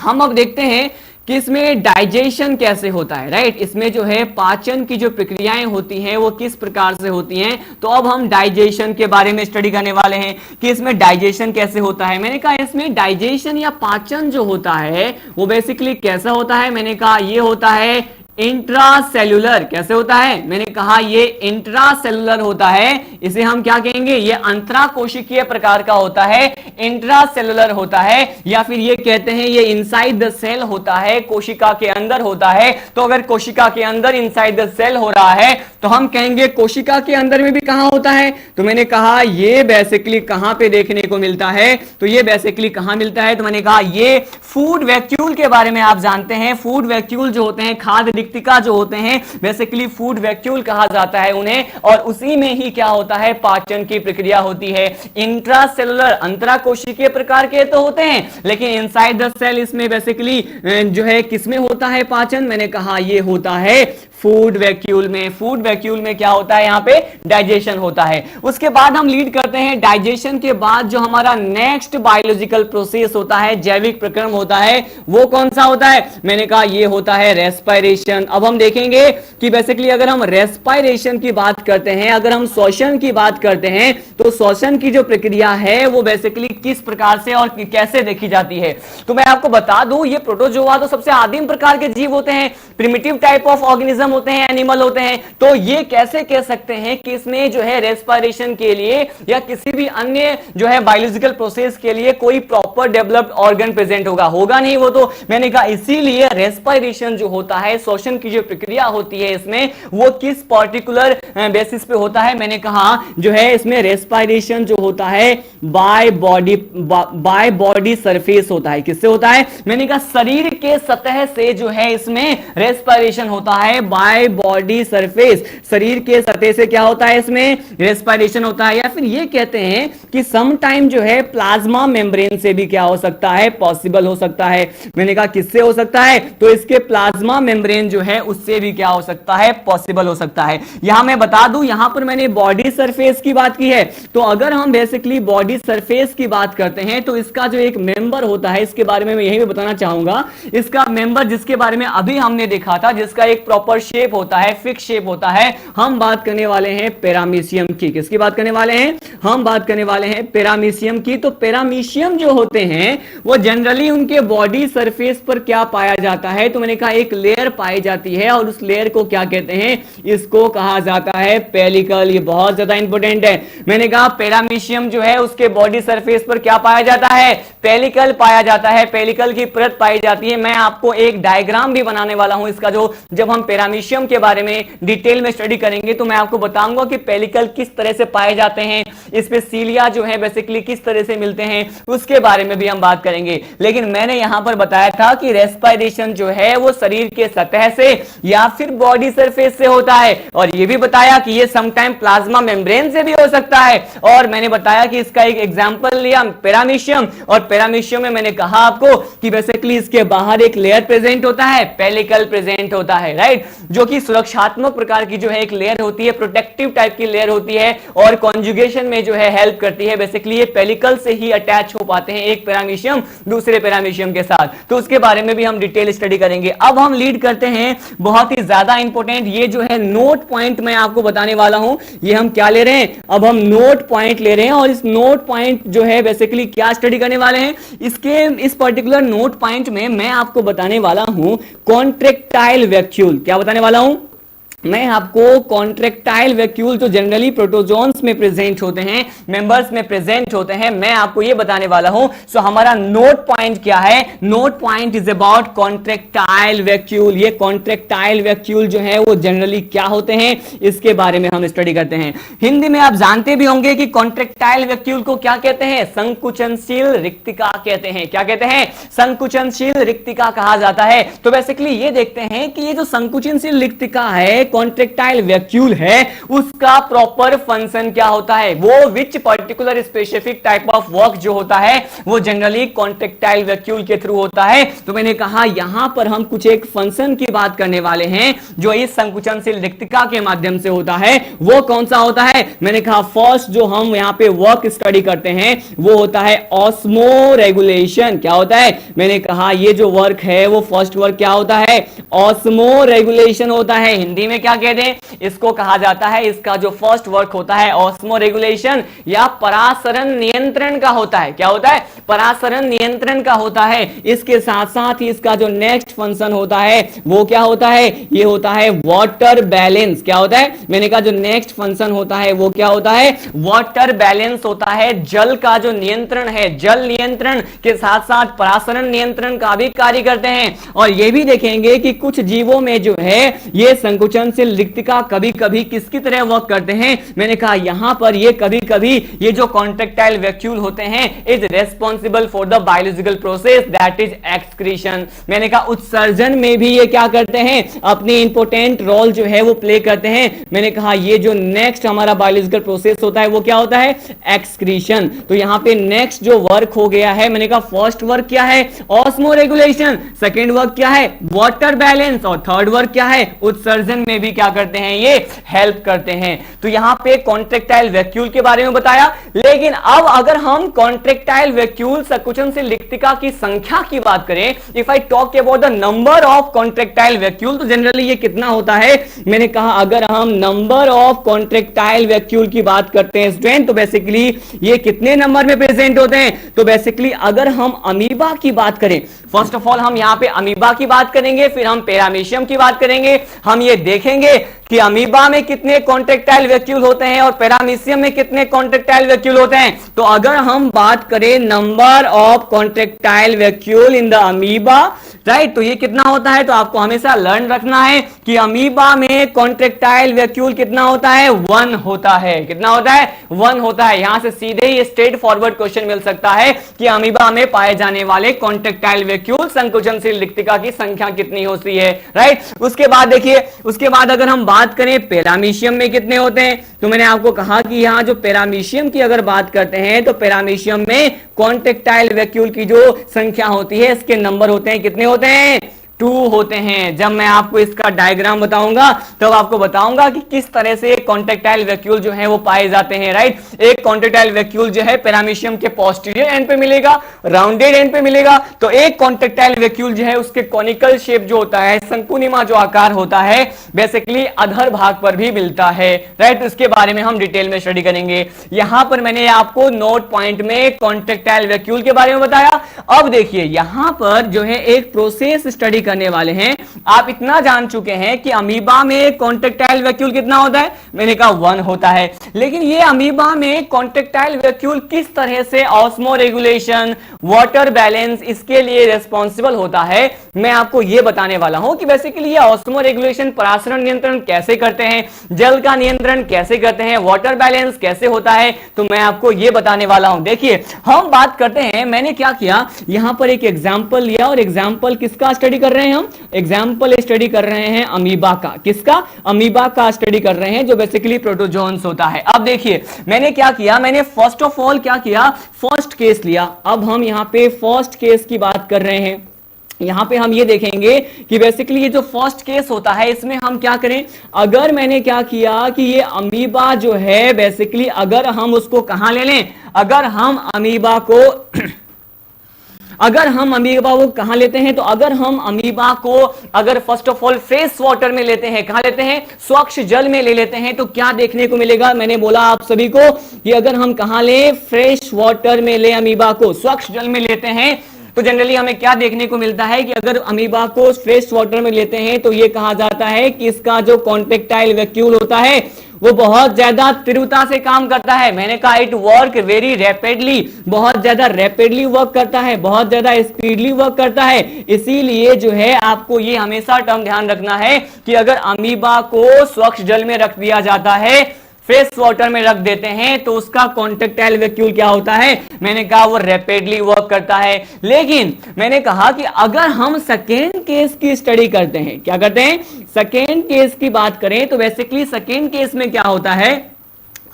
हम अब देखते हैं कि इसमें डाइजेशन कैसे होता है, राइट। इसमें जो है पाचन की जो प्रक्रियाएं होती हैं वो किस प्रकार से होती हैं। तो अब हम डाइजेशन के बारे में स्टडी करने वाले हैं कि इसमें डाइजेशन कैसे होता है। मैंने कहा इसमें डाइजेशन या पाचन जो होता है वो बेसिकली कैसा होता है। मैंने कहा ये होता है इंट्रासेल्युलर। कैसे होता है? मैंने कहा ये इंट्रासेल्युलर होता है। इसे हम क्या कहेंगे? ये अंतराकोशिकीय प्रकार का होता है, इंट्रासेल्युलर होता है, या फिर ये कहते हैं ये इनसाइड द सेल होता है, कोशिका के अंदर होता है। तो अगर कोशिका के अंदर इनसाइड द सेल हो रहा है तो हम कहेंगे कोशिका के अंदर में भी कहां होता है। तो मैंने कहा ये बेसिकली कहां पे देखने को मिलता है। तो ये बेसिकली कहां मिलता है? तो मैंने कहा ये फूड वैक्यूल के बारे में आप जानते हैं। फूड वैक्यूल जो होते हैं, खाद्य रिक्तिका जो होते हैं, बेसिकली फूड वैक्यूल कहा जाता है उन्हें। और उसी में ही क्या होता है? पाचन की प्रक्रिया होती है। इंट्रासेलुलर अंतराकोशिकीय प्रकार के तो होते हैं, लेकिन इनसाइड द सेल इसमें बेसिकली जो है किसमें होता है पाचन? मैंने कहा ये होता है फूड वैक्यूल में। फूड वैक्यूल में क्या होता है? यहाँ पे डाइजेशन होता है। उसके बाद हम लीड करते हैं डाइजेशन के बाद जो हमारा नेक्स्ट बायोलॉजिकल प्रोसेस होता है, जैविक प्रक्रम होता है, वो कौन सा होता है? मैंने कहा ये होता है रेस्पिरेशन। अब हम देखेंगे कि बेसिकली अगर हम रेस्पिरेशन की बात करते हैं, अगर हम श्वसन की बात करते हैं, तो श्वसन की जो प्रक्रिया है वो बेसिकली किस प्रकार से और कैसे देखी जाती है। तो मैं आपको बता दूं ये प्रोटोजोआ तो सबसे आदिम प्रकार के जीव होते हैं, प्रिमिटिव टाइप ऑफ ऑर्गेनिज्म होते हैं, एनिमल होते हैं। तो ये कैसे कह सकते हैं कि इसमें जो है रेस्पिरेशन के लिए या किसी भी अन्य जो है बायोलॉजिकल प्रोसेस के लिए कोई प्रॉपर डेवलप्ड ऑर्गन प्रेजेंट होगा? होगा नहीं वो तो। मैंने कहा इसीलिए रेस्पिरेशन जो होता है, श्वसन की जो प्रक्रिया होती है इसमें, वो किस पर्टिकुलर बेसिस पे होता है? मैंने कहा जो है इसमें रेस्पिरेशन जो होता है बाय बॉडी सरफेस होता है। किससे होता है? मैंने कहा शरीर के सतह से जो है इसमें रेस्पिरेशन होता है, बाय बॉडी सरफेस। शरीर के सतह से क्या होता है? इसमें रेस्पिरेशन होता है। या फिर ये कहते हैं कि सम टाइम जो है प्लाज्मा मेम्ब्रेन से भी क्या हो सकता है? पॉसिबल हो सकता है। मैंने कहा किससे हो सकता है? तो इसके प्लाज्मा मेम्ब्रेन जो है उससे भी क्या हो सकता है? पॉसिबल हो सकता है। यहां मैं बता दूं, यहां पर मैंने बॉडी सरफेस की बात की है। तो अगर हम बेसिकली बॉडी सरफेस की बात करते हैं तो इसका जो एक मेंबर होता है, इसके बारे में मैं यही भी बताना चाहूंगा। इसका मेंबर जिसके बारे में अभी हमने देखा था, जिसका एक प्रॉपर शेप होता है, फिक्स शेप होता है, हम बात करने वाले हैं पैरामीशियम की। किसकी बात करने वाले हैं? हम बात करने वाले हैं पैरामीशियम की। तो पैरामीशियम जो होते हैं वो जनरली उनके बॉडी सरफेस पर क्या पाया जाता है? तो मैंने कहा एक लेयर पाई जाती है और उस लेयर को क्या कहते हैं? इसको कहा जाता है पेलिकल। ये बहुत ज्यादा इंपॉर्टेंट है। मैंने कहा पैरामीशियम जो है उसके बॉडी सरफेस पर क्या पाया जाता है? पेलिकल पाया जाता है, पेलिकल की परत पाई जाती है। मैं आपको एक डायग्राम भी बनाने वाला हूं इसका, जो जब हम पैरामीशियम के बारे में डिटेल में स्टडी करेंगे तो मैं आपको बताऊंगा कि पेलिकल किस तरह से पाए जाते हैं, इस पे सीलिया जो है बेसिकली किस तरह से मिलते हैं, उसके बारे में भी हम बात करेंगे। लेकिन मैंने यहां पर बताया था कि रेस्पिरेशन जो है वो शरीर के सतह से या फिर बॉडी सरफेस से होता है, और ये भी बताया कि ये समटाइम प्लाज्मा मेम्ब्रेन से भी हो सकता है। और मैंने बताया कि इसका एक एग्जांपल लिया पैरामीशियम, और पैरामीशियम में मैंने कहा आपको कि बेसिकली इसके बाहर एक लेयर प्रेजेंट होता है, पेलिकल प्रेजेंट होता है, राइट, जो कि सुरक्षात्मक प्रकार की जो है एक लेयर होती है, प्रोटेक्टिव टाइप की लेयर होती है और कॉन्जुगेशन में जो है हेल्प करती है। बेसिकली ये पेलिकल से ही अटैच हो पाते हैं एक पैरामीशियम दूसरे पैरामीशियम के साथ। तो उसके बारे में भी हम डिटेल स्टडी करेंगे। अब हम लीड करते हैं बहुत ही ज्यादा इंपॉर्टेंट, ये जो है नोट पॉइंट मैं आपको बताने वाला हूं। ये हम क्या ले रहे हैं? अब हम नोट पॉइंट ले रहे हैं, और इस नोट पॉइंट जो है बेसिकली क्या स्टडी करने वाले हैं? इस पर्टिकुलर नोट पॉइंट में मैं आपको बताने वाला हूं कॉन्ट्रैक्टाइल वैक्यूल। क्या बताने वाला हूं? मैं आपको कॉन्ट्रेक्टाइल वैक्यूल जो जनरली प्रोटोजोन्स में प्रेजेंट होते हैं, मेंबर्स में प्रेजेंट होते हैं, मैं आपको ये बताने वाला हूं। सो हमारा नोट पॉइंट क्या है? Note point is about contractile vacuole. ये कॉन्ट्रेक्टाइल वैक्यूल जो है वो जनरली क्या होते हैं, इसके बारे में हम स्टडी करते हैं। हिंदी में आप जानते भी होंगे कि कॉन्ट्रेक्टाइल वैक्यूल को क्या कहते हैं? संकुचनशील रिक्तिका कहते हैं। क्या कहते हैं? संकुचनशील रिक्तिका कहा जाता है। तो बेसिकली ये देखते हैं कि ये जो संकुचनशील रिक्तिका है, कॉन्ट्रेक्टाइल वैक्यूल है, उसका प्रॉपर फंक्शन क्या होता है, वो which particular specific type of work जो होता है वो जनरली कॉन्ट्रेक्टाइल वैक्यूल के थ्रू होता है। तो मैंने कहा यहां पर हम कुछ एक फंक्शन की बात करने वाले हैं जो इस संकुचनशील रिक्तिका के माध्यम से होता है। वो कौन सा होता है? मैंने कहा फर्स्ट जो हम यहां पे वर्क स्टडी करते हैं वो होता है ऑस्मो रेगुलेशन। क्या होता है? मैंने कहा ये जो वर्क है वो फर्स्ट वर्क क्या होता है? ऑस्मो रेगुलेशन होता है। हिंदी में क्या कहते हैं इसको? कहा जाता है, इसका जो फर्स्ट वर्क होता है ऑस्मो रेगुलेशन या परासरण नियंत्रण का होता है। क्या होता है? परासरण नियंत्रण का होता है। इसके साथ साथ ही इसका जो नेक्स्ट फंक्शन होता है वो क्या होता है? ये होता है वाटर बैलेंस। क्या होता है? मैंने कहा जो नेक्स्ट फंक्शन होता है वो क्या होता है? वाटर बैलेंस होता है। जल का जो नियंत्रण है, जल नियंत्रण के साथ साथ परासरण नियंत्रण का भी कार्य करते हैं। और ये भी देखेंगे कि कुछ जीवों में जो है ये संकुचनशील रिक्तिका कभी कभी किसकी तरह वर्क करते हैं? मैंने कहा यहां पर ये कभी कभी ये जो कॉन्ट्रेक्टाइल वैक्यूल होते हैं is responsible for the biological process that is excretion. मैंने कहा उत्सर्जन में भी ये क्या करते हैं? अपनी इंपोर्टेंट रोल जो है वो प्ले करते हैं। मैंने कहा ये जो नेक्स्ट हमारा बायोलॉजिकल प्रोसेस होता है वो क्या होता है? एक्सक्रीशन। तो यहां पे नेक्स्ट जो वर्क हो गया है, मैंने कहा फर्स्ट वर्क क्या है? Osmo regulation. सेकेंड वर्क क्या है? Water balance. और थर्ड वर्क क्या है? उत्सर्जन में भी क्या करते हैं? ये हेल्प करते हैं। तो यहां पे कॉन्ट्रेक्टाइल वैक्यूल के बारे में बताया। लेकिन अब अगर हम कॉन्ट्रेक्टाइल वैक्यूल संकुचनशील रिक्तिका की संख्या की बात करें, if I talk about the number of contractile vacuole, तो जनरली ये कितना होता है? मैंने कहा अगर हम नंबर ऑफ कॉन्ट्रेक्टाइल वैक्यूल की बात करते हैं स्टूडेंट, तो बेसिकली ये कितने नंबर में प्रेजेंट होते हैं? तो बेसिकली अगर हम अमीबा की बात करें, फर्स्ट ऑफ ऑल हम यहां पे अमीबा की बात करेंगे, फिर हम पैरामीशियम की बात करेंगे। हम ये देखेंगे कि अमीबा में कितने कॉन्ट्रेक्टाइल वैक्यूल होते हैं और पैरामीशियम में कितने कॉन्ट्रेक्टाइल वैक्यूल होते हैं। तो अगर हम बात करें number of contractile vacuole in the amoeba, right, तो ये कितना होता है? तो आपको हमेशा लर्न रखना है कि अमीबा में कॉन्ट्रेक्टाइल वैक्यूल कितना होता है? 1 होता है। कितना होता है? 1 होता है। यहां से सीधे ही स्ट्रेट फॉरवर्ड क्वेश्चन मिल सकता है कि अमीबा में पाए जाने वाले कॉन्ट्रेक्टाइल वैक्यूल संकुचनशील रिक्तिका की संख्या कितनी होती है, राइट। उसके बाद देखिए, उसके बाद अगर हम बात करें पैरामीशियम में कितने होते हैं, तो मैंने आपको कहा कि यहां जो पैरामीशियम की अगर बात करते हैं तो पैरामीशियम में कॉन्ट्रेक्टाइल वैक्यूल की जो संख्या होती है इसके नंबर होते हैं, कितने होते हैं? 2 होते हैं। जब मैं आपको इसका डायग्राम बताऊंगा तब आपको बताऊंगा कि किस तरह से कॉन्ट्रेक्टाइल वैक्यूल जो है वो पाए जाते हैं, राइट। एक कॉन्ट्रेक्टाइल वैक्यूल जो है पैरामीशियम के पोस्टीरियर एंड पे मिलेगा, राउंडेड एंड पे मिलेगा। तो एक कॉन्ट्रेक्टाइल वैक्यूल जो है उसके कॉनिकल शेप जो होता है, शंकुनिमा जो आकार होता है, बेसिकली अधर भाग पर भी मिलता है, राइट। इसके बारे में हम डिटेल में स्टडी करेंगे। यहां पर मैंने आपको नोट पॉइंट में कॉन्ट्रेक्टाइल वैक्यूल के बारे में बताया। अब देखिए यहां पर जो है एक प्रोसेस स्टडी करने वाले हैं। आप इतना जान चुके हैं कि अमीबा में कॉन्ट्रेक्टाइल वैक्यूल कितना होता है? मैंने कहा 1 होता है। लेकिन ये अमीबा में कॉन्ट्रेक्टाइल वैक्यूल किस तरह से ऑस्मो रेगुलेशन, वाटर बैलेंस इसके लिए रिस्पॉन्सिबल होता है, मैं आपको यह बताने वाला हूं कि बेसिकली ये ऑस्मो रेगुलेशन परासरण नियंत्रण कैसे करते हैं, जल का नियंत्रण कैसे करते हैं, वाटर बैलेंस कैसे होता है, तो मैं आपको यह बताने वाला हूं। देखिए हम बात करते हैं, मैंने क्या किया, यहां पर एक एग्जांपल लिया और एग्जांपल किसका स्टडी कर रहे हैं? हम एग्जांपल स्टडी कर रहे हैं अमीबा का। किसका? अमीबा का स्टडी कर रहे हैं जो बेसिकली प्रोटोजोन्स होता है। अब देखिए मैंने क्या किया, मैंने फर्स्ट ऑफ ऑल क्या किया, फर्स्ट केस लिया। अब हम यहां पे फर्स्ट केस की बात कर रहे हैं। यहां पे हम ये देखेंगे कि बेसिकली ये जो फर्स्ट केस होता है इसमें हम क्या करें, अगर मैंने क्या किया कि ये अमीबा जो है बेसिकली अगर हम उसको कहां ले लें, अगर हम अमीबा को कहां लेते हैं, तो अगर हम अमीबा को अगर first of all fresh water में लेते हैं, कहां लेते हैं? स्वच्छ जल में ले लेते हैं, तो क्या देखने को मिलेगा? मैंने बोला आप सभी को कि अगर हम कहां ले, फ्रेश वाटर में ले अमीबा को, स्वच्छ जल में लेते हैं, तो जनरली हमें क्या देखने को मिलता है कि अगर अमीबा को फ्रेश वाटर में लेते हैं तो ये कहा जाता है कि इसका जो कॉन्ट्रेक्टाइल वैक्यूल होता है वो बहुत ज्यादा तीव्रता से काम करता है। मैंने कहा इट वर्क वेरी रैपिडली, बहुत ज्यादा रैपिडली वर्क करता है, बहुत ज्यादा स्पीडली वर्क करता है। इसीलिए जो है आपको ये हमेशा टर्म ध्यान रखना है कि अगर अमीबा को स्वच्छ जल में रख दिया जाता है, फ्रेश वाटर में रख देते हैं, तो उसका कॉन्ट्रेक्टाइल वैक्यूल क्या होता है, मैंने कहा वो रैपिडली वर्क करता है। लेकिन मैंने कहा कि अगर हम सेकेंड केस की स्टडी करते हैं, क्या करते हैं, सेकेंड केस की बात करें, तो बेसिकली सेकेंड केस में क्या होता है,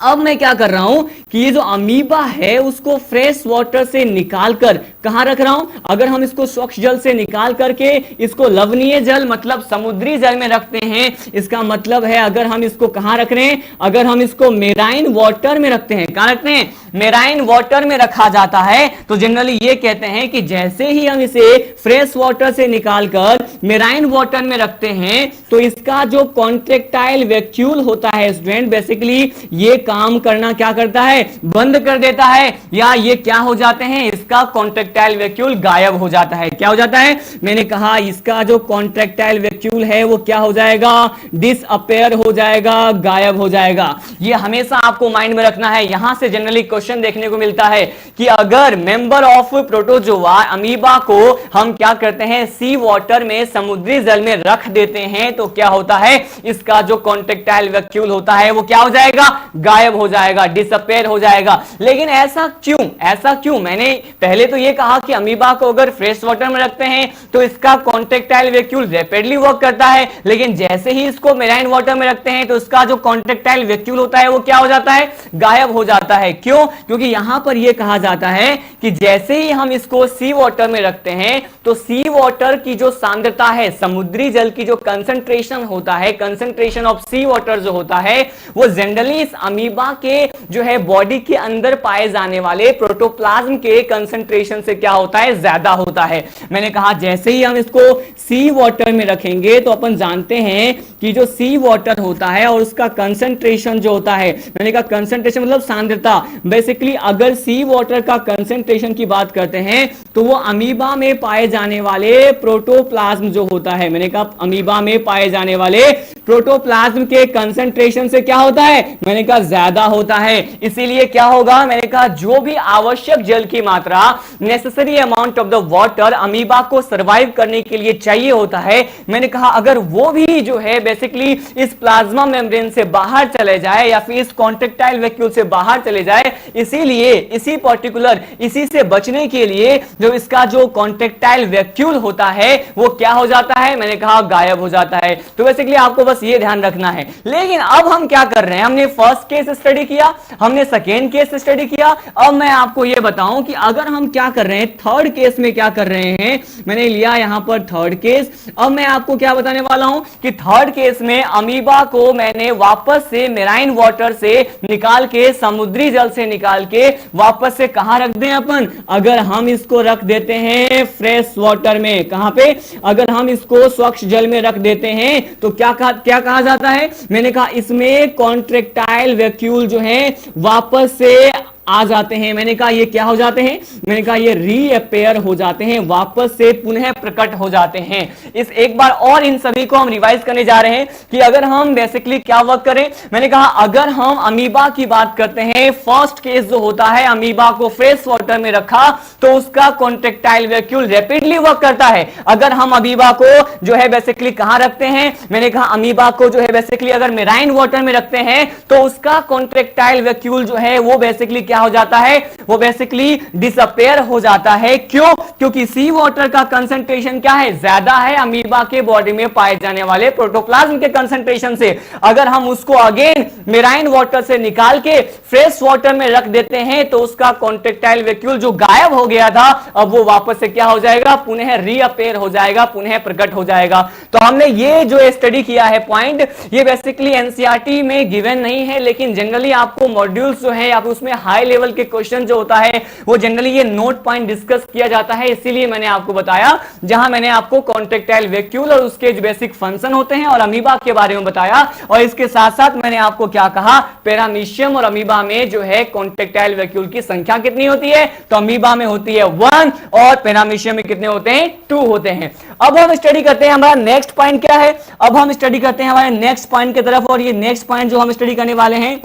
अब मैं क्या कर रहा हूं कि ये जो अमीबा है उसको फ्रेश वाटर से निकालकर कहां रख रहा हूं, अगर हम इसको स्वच्छ जल से निकाल करके इसको लवणीय जल मतलब समुद्री जल में रखते हैं, इसका मतलब है अगर हम इसको कहां रख रहे हैं, अगर हम इसको मेराइन वाटर में रखते हैं, कहां रखते हैं, मेराइन वाटर में रखा जाता है, तो जनरली ये कहते हैं कि जैसे ही हम इसे फ्रेश वाटर से निकालकर मेराइन वाटर में रखते हैं तो इसका जो कॉन्ट्रेक्टाइल वैक्यूल होता है स्टूडेंट, बेसिकली ये काम करना क्या करता है, बंद कर देता है, या ये क्या हो जाते हैं, इसका कॉन्ट्रेक्टाइल वैक्यूल गायब हो जाता है। क्या हो जाता है, मैंने कहा इसका जो कॉन्ट्रेक्टाइल वैक्यूल है वो क्या हो जाएगा, डिसअपेयर हो जाएगा, गायब हो जाएगा। ये हमेशा आपको माइंड में रखना है। यहां से जनरली क्वेश्चन देखने को मिलता है कि अगर मेंबर ऑफ प्रोटोजोआ अमीबा को हम क्या करते हैं, सी वाटर में समुद्री जल में रख देते हैं, तो क्या होता है, इसका जो कॉन्ट्रेक्टाइल वैक्यूल होता है वो क्या हो जाएगा, गायब हो जाएगा, डिसअपेयर हो जाएगा। लेकिन ऐसा क्यों, ऐसा क्यों, मैंने पहले तो ये कहा कि अमीबा को अगर फ्रेश वाटर में रखते हैं तो इसका कॉन्ट्रेक्टाइल वैक्यूल रैपिडली वर्क करता है, लेकिन जैसे ही इसको मेराइन वाटर में रखते हैं तो इसका जो कॉन्ट्रेक्टाइल वैक्यूल होता है वो क्या हो जाता है, गायब हो जाता है। क्यों, क्योंकि यहां पर यह कहा जाता है कि जैसे ही हम इसको सी वाटर में रखते हैं तो सी वाटर की जो सांद्रता है, समुद्री जल की जो कंसंट्रेशन होता है, कंसंट्रेशन ऑफ सी वाटर जो होता है वो जनरली इस अमीबा के जो है बॉडी के अंदर पाए जाने वाले प्रोटोप्लाज्म के कंसंट्रेशन से क्या होता है, ज्यादा होता है। मैंने कहा जैसे ही हम इसको सी वाटर में रखेंगे तो अपन जानते हैं कि जो सी वाटर होता है और उसका कंसंट्रेशन जो होता है, मैंने कहा कंसंट्रेशन मतलब सांद्रता, बेसिकली अगर सी वाटर का कंसंट्रेशन की बात करते हैं तो वो अमीबा में पाए जाने वाले प्रोटोप्लाज्म जो होता है, मैंने कहा अमीबा में पाए जाने वाले प्रोटोप्लाज्म के कंसंट्रेशन से क्या होता है, मैंने कहा ज्यादा होता है। इसीलिए क्या होगा, मैंने कहा जो भी आवश्यक जल की मात्रा, necessary amount of the water amoeba को सर्वाइव करने के लिए चाहिए होता है, मैंने कहा अगर वो भी जो है बेसिकली इस प्लाज्मा मेम्ब्रेन से बाहर चले जाए या फिर इस कॉन्ट्रेक्टाइल वैक्यूल से बाहर चले जाए, इसीलिए इसी पर्टिकुलर इसी से बचने के लिए जो इसका जो कॉन्ट्रेक्टाइल वैक्यूल होता है वो क्या हो जाता है, मैंने कहा गायब हो जाता है। तो बेसिकली आपको बस ये ध्यान रखना है। लेकिन अब हम क्या कर रहे हैं, हमने फर्स्ट केस स्टडी किया, हमने सेकेंड केस स्टडी किया, अब मैं आपको यह बताऊं कि अगर हम क्या कर रहे हैं थर्ड केस में, क्या कर रहे हैं, मैंने लिया यहां पर थर्ड केस। अब मैं आपको क्या बताने वाला हूं कि थर्ड केस में अमीबा को मैंने वापस से मेराइन वाटर से निकाल के, समुद्री जल से निकाल के वापस से कहां रख दें अपन, अगर हम इसको रख देते हैं फ्रेश वाटर में, कहां पे, अगर हम इसको स्वच्छ जल में रख देते हैं तो क्या कहा जाता है, मैंने कहा इसमें कॉन्ट्रेक्टाइल वैक्यूल जो है वापस से आ जाते हैं। मैंने कहा ये क्या हो जाते हैं, मैंने कहा ये रीअपेयर हो जाते हैं, वापस से पुनः प्रकट हो जाते हैं। इस एक बार और इन सभी को हम रिवाइज करने जा रहे हैं कि अगर हम बेसिकली क्या वर्क करें, मैंने कहा अगर हम अमीबा की बात करते हैं, फर्स्ट केस जो होता है अमीबा को फ्रेश वाटर में रखा तो उसका कॉन्ट्रेक्टाइल वैक्यूल रैपिडली वर्क करता है। अगर हम अमीबा को जो है बेसिकली कहां रखते हैं, मैंने कहा अमीबा को जो है बेसिकली अगर मेराइन वाटर में रखते हैं तो उसका कॉन्ट्रेक्टाइल वैक्यूल जो है वो बेसिकली क्या हो जाता है, वो बेसिकली डिसअपेयर हो जाता है। क्यों, क्योंकि सी वाटर का कंसंट्रेशन क्या है, ज्यादा है अमीबा के बॉडी में पाए जाने वाले प्रोटोप्लाज्म के कंसंट्रेशन से। अगर हम उसको अगेन मेराइन वाटर से निकाल के फ्रेश वाटर में रख देते हैं तो उसका कॉन्ट्रेक्टाइल वैक्यूल जो गायब हो गया था अब वो वापस से क्या हो जाएगा, पुनः रीअपेयर हो जाएगा, पुनः प्रकट हो जाएगा। तो हमने ये जो स्टडी किया है पॉइंट, ये बेसिकली एनसीईआरटी में गिवन नहीं है, लेकिन जनरली आपको मॉड्यूल्स जो है आप उसमें हाई लेवल के क्वेश्चन जो होता है वो जनरली ये नोट पॉइंट डिस्कस किया जाता है, इसीलिए मैंने आपको बताया, जहां मैंने आपको कॉन्ट्रेक्टाइल वैक्यूल और उसके जो बेसिक फंक्शन होते हैं और अमीबा के बारे में बताया, और इसके साथ साथ मैंने आपको क्या कहा, पैरामीशियम और अमीबा में जो है कॉन्ट्रेक्टाइल वैक्यूल की संख्या कितनी होती है, तो अमीबा में होती है 1 और पैरामीशियम में कितने होते हैं, 2 होते हैं। अब हम स्टडी करते हैं हमारा नेक्स्ट पॉइंट क्या है, अब हम स्टडी करते हैं हमारे नेक्स्ट पॉइंट की तरफ, और ये नेक्स्ट पॉइंट जो हम स्टडी करने वाले हैं,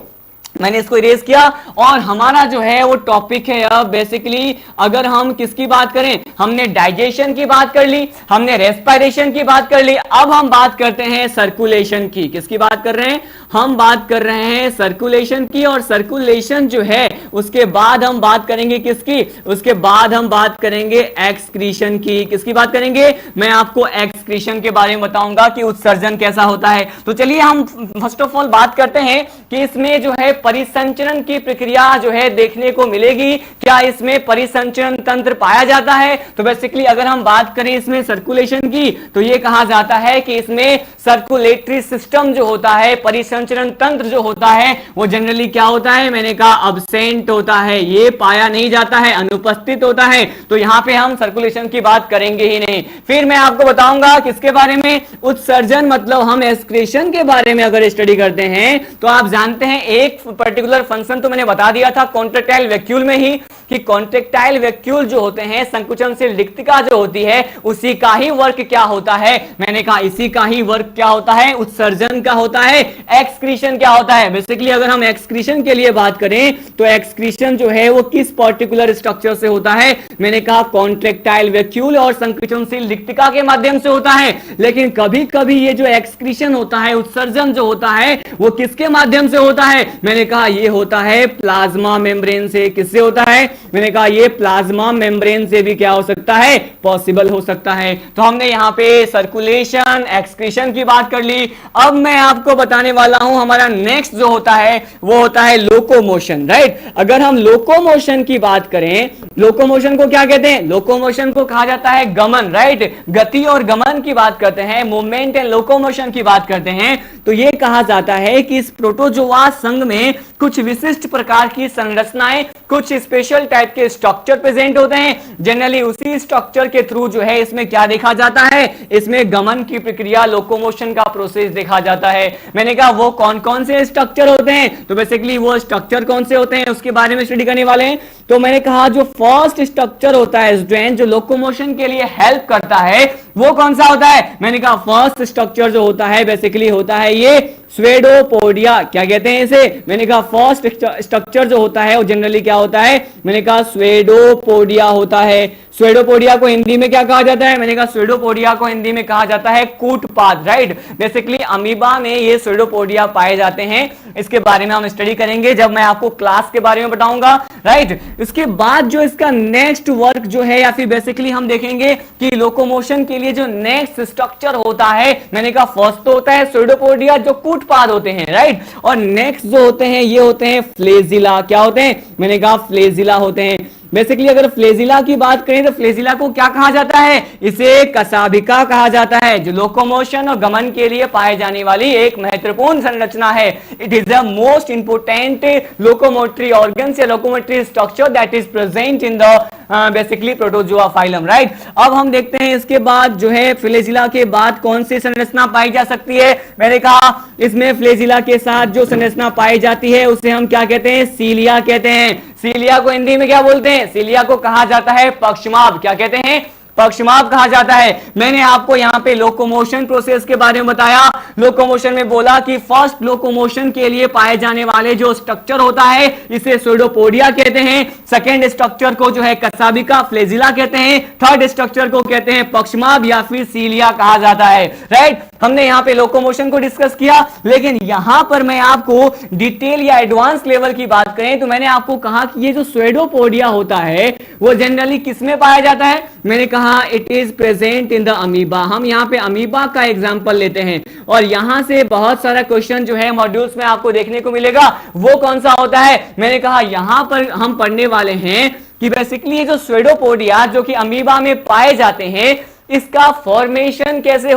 मैंने इसको इरेज किया, और हमारा जो है वो टॉपिक है अब बेसिकली, अगर हम किसकी बात करें, हमने डाइजेशन की बात कर ली, हमने रेस्पिरेशन की बात कर ली, अब हम बात करते हैं सर्कुलेशन की। किसकी बात कर रहे हैं, हम बात कर रहे हैं सर्कुलेशन की, और सर्कुलेशन जो है उसके बाद हम बात करेंगे किसकी, उसके बाद हम बात करेंगे एक्सक्रीशन की। किसकी बात करेंगे, मैं आपको एक्सक्रीशन के बारे में बताऊंगा कि उत्सर्जन कैसा होता है। तो चलिए हम फर्स्ट ऑफ ऑल बात करते हैं कि इसमें जो है परिसंचरण की प्रक्रिया जो है देखने को मिलेगी, क्या इसमें परिसंचरण तंत्र पाया जाता है। तो बेसिकली अगर हम बात करें इसमें सर्कुलेशन की, तो यह कहा जाता है कि इसमें सर्कुलेटरी सिस्टम जो होता है, परिसंचरण तंत्र जो होता है, वो जनरली क्या होता है, मैंने कहा अब्सेंट होता है, ये पाया नहीं जाता है, अनुपस्थित होता है। तो यहां पे हम सर्कुलेशन की बात करेंगे ही नहीं। फिर मैं आपको बताऊंगा किसके बारे में, उत्सर्जन, मतलब हम एक्सक्रीशन के बारे में अगर स्टडी करते हैं तो आप जानते हैं एक पर्टिकुलर फंक्शन तो मैंने बता दिया था कॉन्ट्रेक्टाइल वैक्यूल में ही, कि कॉन्ट्रेक्टाइल वैक्यूल जो होते हैं, संकुचनशील रिक्तिका जो होती है, उसी का ही वर्क क्या होता है, मैंने कहा इसी का ही वर्क क्या होता है, उत्सर्जन का होता है। एक्सक्रीशन क्या होता है, बेसिकली अगर हम एक्सक्रीशन के लिए बात करें तो एक्सक्रीशन जो है वो किस पर्टिकुलर स्ट्रक्चर से होता है, मैंने कहा कॉन्ट्रेक्टाइल वैक्यूल और संकुचनशील रिक्तिका के माध्यम से होता है। लेकिन कभी कभी ये जो एक्सक्रीशन होता है, उत्सर्जन जो होता है, वो किसके माध्यम से होता है, मैंने कहा ये होता है प्लाज्मा मेम्ब्रेन से। किससे होता है, मैंने कहा ये प्लाज्मा मेम्ब्रेन से भी क्या हो सकता है, पॉसिबल हो सकता है। तो हमने यहां पे सर्कुलेशन, एक्सक्रीशन की बात कर ली। अब मैं आपको बताने वाला हूं हमारा नेक्स्ट जो होता है वो होता है लोकोमोशन, राइट। अगर हम लोकोमोशन की बात करें, लोकोमोशन को क्या कहते हैं, लोकोमोशन को कहा जाता है गमन, राइट। गति और गमन की बात करते हैं, मूवमेंट एंड लोकोमोशन की बात करते हैं, तो यह कहा जाता है कि इस प्रोटोजोआ संघ में कुछ विशिष्ट प्रकार की संरचनाएं, कुछ स्पेशल टाइप के स्ट्रक्चर प्रेजेंट होते हैं। जनरली उसी स्ट्रक्चर के थ्रू जो है इसमें क्या देखा जाता है, इसमें गमन की प्रक्रिया, लोकोमोशन का प्रोसेस देखा जाता है। मैंने कहा वो कौन कौन से स्ट्रक्चर होते हैं, तो बेसिकली वो स्ट्रक्चर कौन से होते हैं उसके बारे में स्टडी करने वाले हैं। तो मैंने कहा जो फर्स्ट स्ट्रक्चर होता है स्टूडेंट, जो लोकोमोशन के लिए हेल्प करता है, वो कौन सा होता है, मैंने कहा फर्स्ट स्ट्रक्चर जो होता है बेसिकली होता है ये स्वेडोपोडिया। क्या कहते हैं इसे, मैंने कहा फर्स्ट स्ट्रक्चर जो होता है वो जनरली क्या होता है, मैंने कहा स्वेडोपोडिया होता है। स्वेडोपोडिया को हिंदी में क्या कहा जाता है, मैंने कहा स्वेडोपोडिया को हिंदी में कहा जाता है कूटपाद, राइट। बेसिकली अमीबा में ये स्वेडोपोडिया पाए जाते हैं, इसके बारे में हम स्टडी करेंगे जब मैं आपको क्लास के बारे में बताऊंगा, राइट। इसके बाद जो इसका नेक्स्ट वर्क जो है, या फिर बेसिकली हम देखेंगे कि लोकोमोशन के लिए जो नेक्स्ट स्ट्रक्चर होता है, मैंने कहा फर्स्ट तो होता है स्वेडोपोडिया जो कूटपाद होते हैं, राइट। और नेक्स्ट जो होते हैं ये होते हैं फ्लेजिला। क्या होते हैं, मैंने कहा फ्लेजिला होते हैं। बेसिकली अगर फ्लेजिला की बात करें तो फ्लेजिला को क्या कहा जाता है, इसे कसाभिका कहा जाता है, जो लोकोमोशन और गमन के लिए पाए जाने वाली एक महत्वपूर्ण संरचना है। It is the most important locomotory organs या locomotory structure that is present in the basically Protozoa phylum, right. अब हम देखते हैं इसके बाद जो है फ्लेजिला के बाद कौन सी संरचना पाई जा सकती है। मैंने कहा इसमें फ्लेजिला के साथ जो संरचना पाई जाती है उसे हम क्या कहते हैं, सीलिया कहते हैं। सीलिया को हिंदी में क्या बोलते हैं, सीलिया को कहा जाता है पक्षमाभ। क्या कहते हैं, पक्षमाप कहा जाता है। मैंने आपको यहां पे लोकोमोशन प्रोसेस के बारे में बताया। लोकोमोशन में बोला कि फर्स्ट लोकोमोशन के लिए पाए जाने वाले जो स्ट्रक्चर होता है इसे स्वेडोपोडिया कहते हैं। सेकेंड स्ट्रक्चर को जो है कसाभिका फ्लेजिला कहते हैं। थर्ड स्ट्रक्चर को कहते हैं पक्षमाप या फिर सीलिया कहा जाता है, राइट। हमने यहां पे लोकोमोशन को डिस्कस किया, लेकिन यहां पर मैं आपको डिटेल या एडवांस लेवल की बात करें तो मैंने आपको कहा कि ये जो स्वेडोपोडिया होता है वो जनरली किसमें पाया जाता है, मैंने कहा it is present in the amoeba. हम यहां पे अमीबा का एग्जांपल लेते हैं और यहां से बहुत सारा क्वेश्चन जो है मॉड्यूल्स में आपको देखने को मिलेगा। वो कौन सा होता है, मैंने कहा यहां पर हम पढ़ने वाले हैं कि बेसिकली ये जो स्वेडोपोडिया जो कि अमीबा में पाए जाते हैं इसका फॉर्मेशन कैसे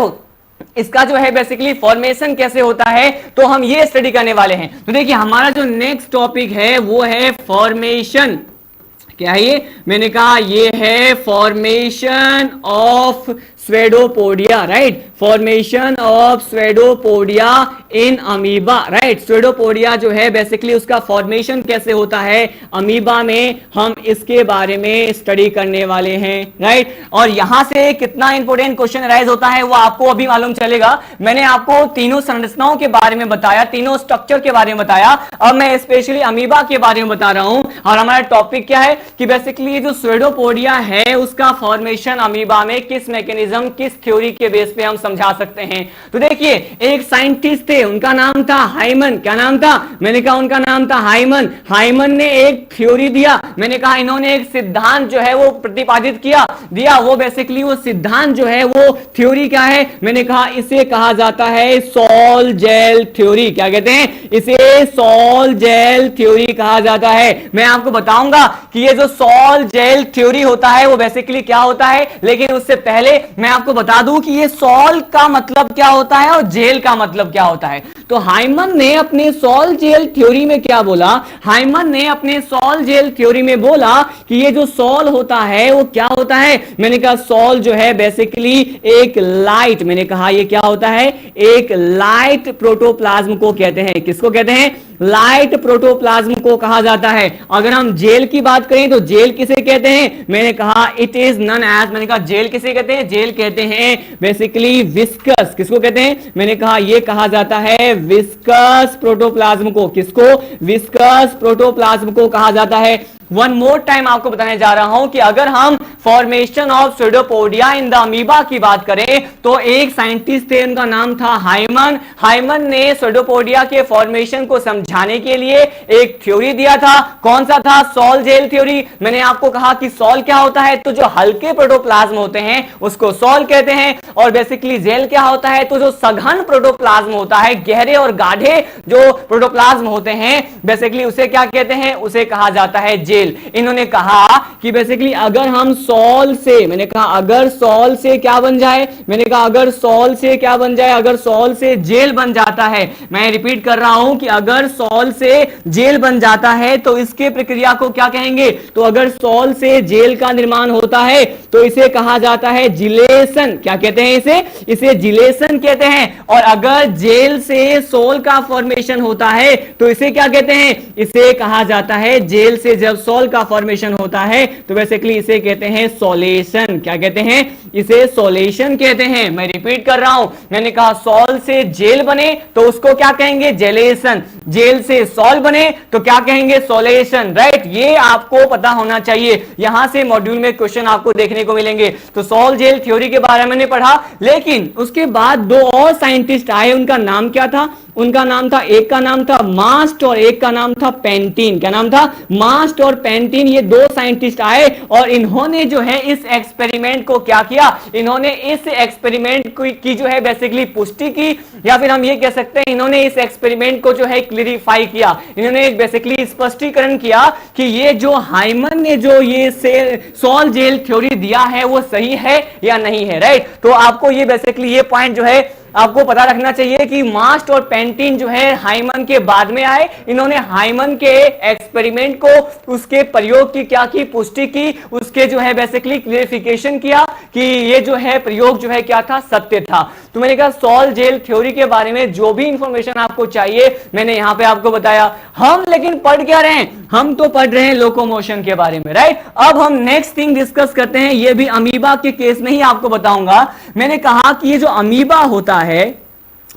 इसका जो है बेसिकली फॉर्मेशन कैसे होता है तो हम ये स्टडी करने वाले हैं। तो देखिए हमारा जो नेक्स्ट टॉपिक है वो है फॉर्मेशन। क्या है ये? मैंने कहा ये है formation of pseudopodia, right? Formation of pseudopodia in amoeba, right? Pseudopodia जो है बेसिकली उसका फॉर्मेशन कैसे होता है अमीबा में, हम इसके बारे में स्टडी करने वाले हैं, राइट? और यहां से कितना इंपॉर्टेंट क्वेश्चन अराइज होता है वो आपको अभी मालूम चलेगा। मैंने आपको तीनों संरचनाओं के बारे में बताया, तीनों स्ट्रक्चर के बारे में बताया, अब मैं स्पेशली अमीबा के बारे में बता रहा हूं। और हमारा टॉपिक क्या है कि बेसिकली जो स्वेडोपोडिया है उसका फॉर्मेशन अमीबा में किस मैकेनिज्म, किस थ्योरी के बेस पे हम समझा सकते हैं। तो देखिए एक साइंटिस्ट थे, उनका नाम था हाइमन। क्या नाम था? मैंने कहा उनका नाम था हाइमन। हाइमन ने एक थ्योरी दिया, मैंने कहा इन्होंने एक सिद्धांत जो है वो प्रतिपादित दिया। वो बेसिकली वो सिद्धांत जो है वो थ्योरी क्या है? मैंने कहा इसे कहा जाता है सॉल जेल थ्योरी। क्या कहते हैं? इसे सॉल जेल थ्योरी कहा जाता है। मैं आपको बताऊंगा कि ये जो सॉल जेल थ्योरी होता है वो बेसिकली क्या होता है, लेकिन उससे पहले मैं आपको बता दूं कि ये सॉल का मतलब क्या होता है और जेल का मतलब क्या होता है। तो हाइमन ने अपने सॉल जेल थ्योरी में क्या बोला? हाइमन ने अपने सॉल जेल थ्योरी में बोला कि ये जो सॉल होता है वो क्या होता है? मैंने कहा सॉल जो है बेसिकली एक लाइट, मैंने कहा ये क्या होता है? एक लाइट प्रोटोप्लाज्म को कहते हैं। किसको कहते हैं? लाइट प्रोटोप्लाज्म को कहा जाता है। अगर हम जेल की बात करें तो जेल किसे कहते हैं? मैंने कहा इट इज नन एज, मैंने कहा जेल किसे कहते हैं? जेल कहते हैं बेसिकली विस्कस। किसको कहते हैं? मैंने कहा यह कहा जाता है विस्कस प्रोटोप्लाज्म को। किसको? विस्कस प्रोटोप्लाज्म को कहा जाता है। वन मोर टाइम आपको बताने जा रहा हूं कि अगर हम formation of pseudopodia in the amoeba की बात करें तो एक साइंटिस्ट थे, उनका नाम था हाइमन। हाइमन ने स्वेडोपोडिया के फॉर्मेशन को समझाने के लिए एक थ्योरी दिया था। कौन सा था? Sol gel theory. मैंने आपको कहा कि सॉल क्या होता है, तो जो हल्के प्रोटोप्लाज्म होते हैं उसको सॉल कहते हैं, और बेसिकली जेल क्या होता है, तो जो सघन प्रोटोप्लाज्म होता है, गहरे और गाढ़े जो प्रोटोप्लाज्म होते हैं बेसिकली उसे क्या कहते हैं? उसे कहा जाता है जेल। इन्होंने कहा कि बेसिकली अगर हम सॉल से, मैंने कहा अगर सॉल से क्या बन जाए, मैंने कहा अगर सॉल से क्या बन जाए, अगर सॉल से जेल बन जाता है, मैं रिपीट कर रहा हूं कि अगर सॉल से जेल बन जाता है तो इसके प्रक्रिया को क्या कहेंगे? तो अगर सॉल से जेल का निर्माण होता है तो इसे कहा जाता है जिलेशन। क्या कहते हैं? इसे जिलेशन कहते हैं। और अगर जेल से सॉल का फॉर्मेशन होता है तो इसे क्या कहते हैं? इसे कहा जाता है, जेल से जब सॉल का फॉर्मेशन होता है तो बेसिकली इसे कहते हैं सॉलेशन। क्या कहते हैं? इसे सॉलेशन कहते हैं। मैं रिपीट कर रहा हूं, मैंने कहा सॉल से जेल बने तो उसको क्या कहेंगे? जेलेशन। जेल से सॉल बने तो क्या कहेंगे? सॉलेशन, राइट? ये आपको पता होना चाहिए, यहां से मॉड्यूल में क्वेश्चन आपको देखने को मिलेंगे। तो सॉल जेल थ्योरी के बारे में मैंने पढ़ा, लेकिन उसके बाद दो और साइंटिस्ट आए, उनका नाम क्या था? उनका नाम था, एक का नाम था मास्ट और एक का नाम था पेंटिन। क्या नाम था? मास्ट और पेंटिन। ये दो साइंटिस्ट आए और इन्होंने जो है इस एक्सपेरिमेंट को क्या किया? इन्होंने इस एक्सपेरिमेंट की जो है बेसिकली पुष्टि की, या फिर हम ये कह सकते हैं इन्होंने इस एक्सपेरिमेंट को जो है क्लियरिफाई किया। इन्होंने एक बेसिकली स्पष्टीकरण किया कि ये जो हाइमन ने जो ये सॉल जेल थ्योरी दिया है वो सही है या नहीं है, राइट? तो आपको ये बेसिकली ये पॉइंट जो है आपको पता रखना चाहिए कि मास्ट और पेंटिन जो है हाइमन के बाद में आए। इन्होंने हाइमन के एक्सपेरिमेंट को, उसके प्रयोग की क्या की? पुष्टि की, उसके जो है बेसिकली क्लियरिफिकेशन किया कि ये जो है प्रयोग जो है क्या था? सत्य था। तो मैंने कहा सॉल जेल थ्योरी के बारे में जो भी इंफॉर्मेशन आपको चाहिए मैंने यहां पे आपको बताया। हम लेकिन पढ़ क्या रहे हैं? हम तो पढ़ रहे हैं लोकोमोशन के बारे में, राइट? अब हम नेक्स्ट थिंग डिस्कस करते हैं, ये भी अमीबा के केस में ही आपको बताऊंगा। मैंने कहा कि ये जो अमीबा होता है,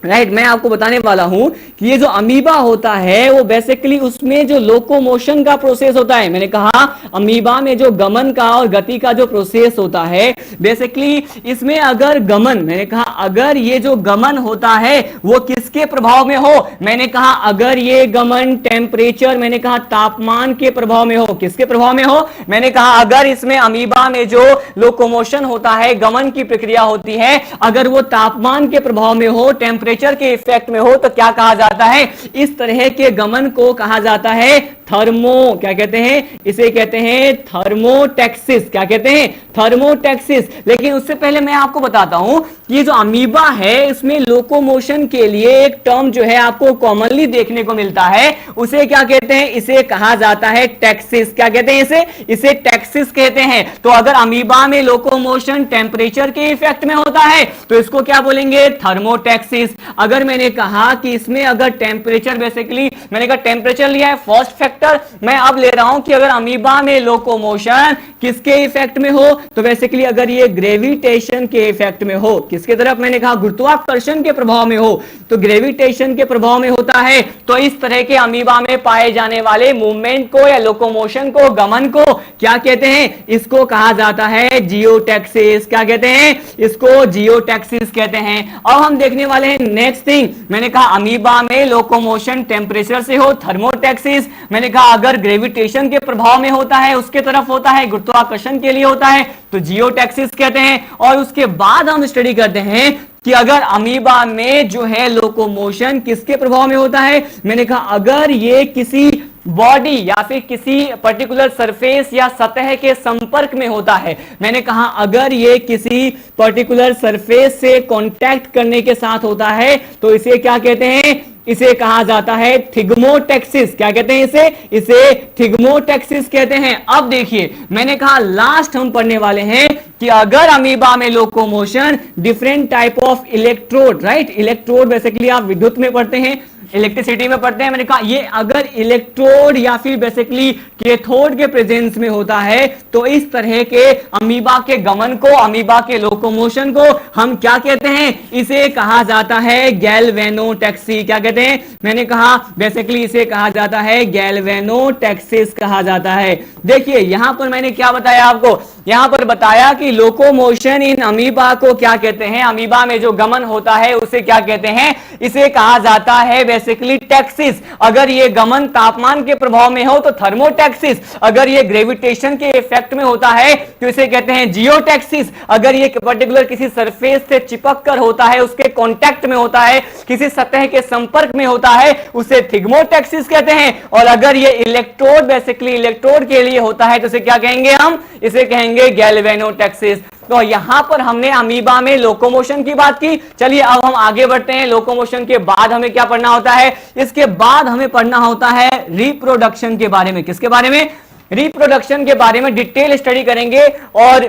राइट, मैं आपको बताने वाला हूं कि ये जो अमीबा होता है वो बेसिकली उसमें जो लोकोमोशन का प्रोसेस होता है, मैंने कहा अमीबा में जो गमन का और गति का जो प्रोसेस होता है बेसिकली इसमें अगर गमन, मैंने कहा अगर ये जो गमन होता है वो किसके प्रभाव में हो? मैंने कहा अगर ये गमन टेम्परेचर, मैंने कहा तापमान के प्रभाव में हो। किसके प्रभाव में हो? मैंने कहा अगर इसमें अमीबा में जो लोकोमोशन होता है, गमन की प्रक्रिया होती है, अगर वो तापमान के प्रभाव में हो, टेम्परेचर के इफेक्ट में हो, तो क्या कहा जाता है? इस तरह के गमन को कहा जाता है थर्मो, क्या कहते हैं इसे, कहते हैं थर्मोटैक्सिस। क्या कहते हैं, थर्मोटैक्सिस। लेकिन उससे पहले मैं आपको बताता हूं कि ये जो अमीबा है इसमें लोकोमोशन के लिए एक टर्म जो है आपको कॉमनली देखने को मिलता है, उसे क्या कहते हैं, इसे कहा जाता है टैक्सिस। क्या कहते हैं इसे टैक्सिस कहते हैं। तो अगर अमीबा में लोकोमोशन टेम्परेचर के इफेक्ट में होता है तो इसको क्या बोलेंगे, थर्मोटैक्सिस। अगर मैंने कहा कि इसमें अगर टेम्परेचर, बेसिकली मैंने कहा टेम्परेचर लिया है फर्स्ट फैक्टर, मैं अब ले रहा हूं कि अगर अमीबा में लोकोमोशन किसके इफेक्ट में हो, तो बेसिकली अगर ये ग्रेविटेशन के इफेक्ट में हो, किसके तरफ, मैंने कहा गुरुत्वाकर्षण के प्रभाव में हो, तो ग्रेविटेशन के प्रभाव में होता है, तो इस तरह के अमीबा में पाए जाने वाले मूवमेंट को या लोकोमोशन को, गमन को क्या कहते हैं, इसको कहा जाता है जियोटैक्सिस। क्या कहते हैं, इसको जियोटैक्सिस कहते हैं। अब हम देखने वाले हैं नेक्स्ट थिंग, मैंने कहा अमीबा में लोकोमोशन टेम्परेचर से हो, थर्मोटैक्सिस। मैंने कहा अगर ग्रेविटेशन के प्रभाव में होता है, उसके तरफ होता है, गुरुत्वाकर्षण के लिए होता है, तो जियोटैक्सिस कहते हैं। और उसके बाद हम स्टडी करते हैं कि अगर अमीबा में जो है लोकोमोशन किसके प्रभाव में होता है, मैंने कहा अगर ये किसी बॉडी या फिर किसी पर्टिकुलर सरफेस या सतह के संपर्क में होता है। मैंने कहा अगर ये किसी पर्टिकुलर सरफेस से कांटेक्ट करने के साथ होता है तो इसे क्या कहते हैं, इसे कहा जाता है थिग्मोटैक्सिस। क्या कहते हैं इसे थिग्मोटैक्सिस कहते हैं। अब देखिए मैंने कहा लास्ट हम पढ़ने वाले हैं कि अगर अमीबा में locomotion different type of electrode, right, electrode basically आप विद्युत में पढ़ते हैं, इलेक्ट्रिसिटी में पढ़ते हैं। मैंने कहा ये अगर इलेक्ट्रोड या फिर बेसिकली कैथोड के प्रेजेंस में होता है तो इस तरह के अमीबा के गमन को, अमीबा के लोकोमोशन को हम क्या कहते हैं, इसे कहा जाता है गैल्वेनोटैक्सी। क्या कहते हैं, मैंने कहा बेसिकली इसे कहा जाता है गैल्वेनोटैक्सिस कहा जाता है। देखिए यहां पर मैंने क्या बताया आपको, यहां पर बताया कि लोकोमोशन इन अमीबा को क्या कहते हैं, अमीबा में जो गमन होता है उसे क्या कहते हैं, इसे कहा जाता है बेसिकली टैक्सिस। अगर ये गमन तापमान के प्रभाव में हो तो थर्मोटैक्सिस, अगर ये ग्रेविटेशन के इफेक्ट में होता है तो इसे कहते हैं जियोटैक्सिस, अगर ये पर्टिकुलर किसी सरफेस से चिपक कर होता है, उसके कांटेक्ट में होता है, किसी सतह के संपर्क में होता है, उसे थिग्मोटैक्सिस कहते हैं। और अगर ये इलेक्ट्रोड, बेसिकली इलेक्ट्रोड के लिए होता है तो इसे क्या कहेंगे, हम इसे कहेंगे गैल्वेनोटैक्सिस। तो यहां पर हमने अमीबा में लोकोमोशन की बात की। चलिए अब हम आगे बढ़ते हैं। लोकोमोशन के बाद हमें क्या पढ़ना होता है, इसके बाद हमें पढ़ना होता है रिप्रोडक्शन के बारे में। किसके बारे में, रिप्रोडक्शन के बारे में डिटेल स्टडी करेंगे। और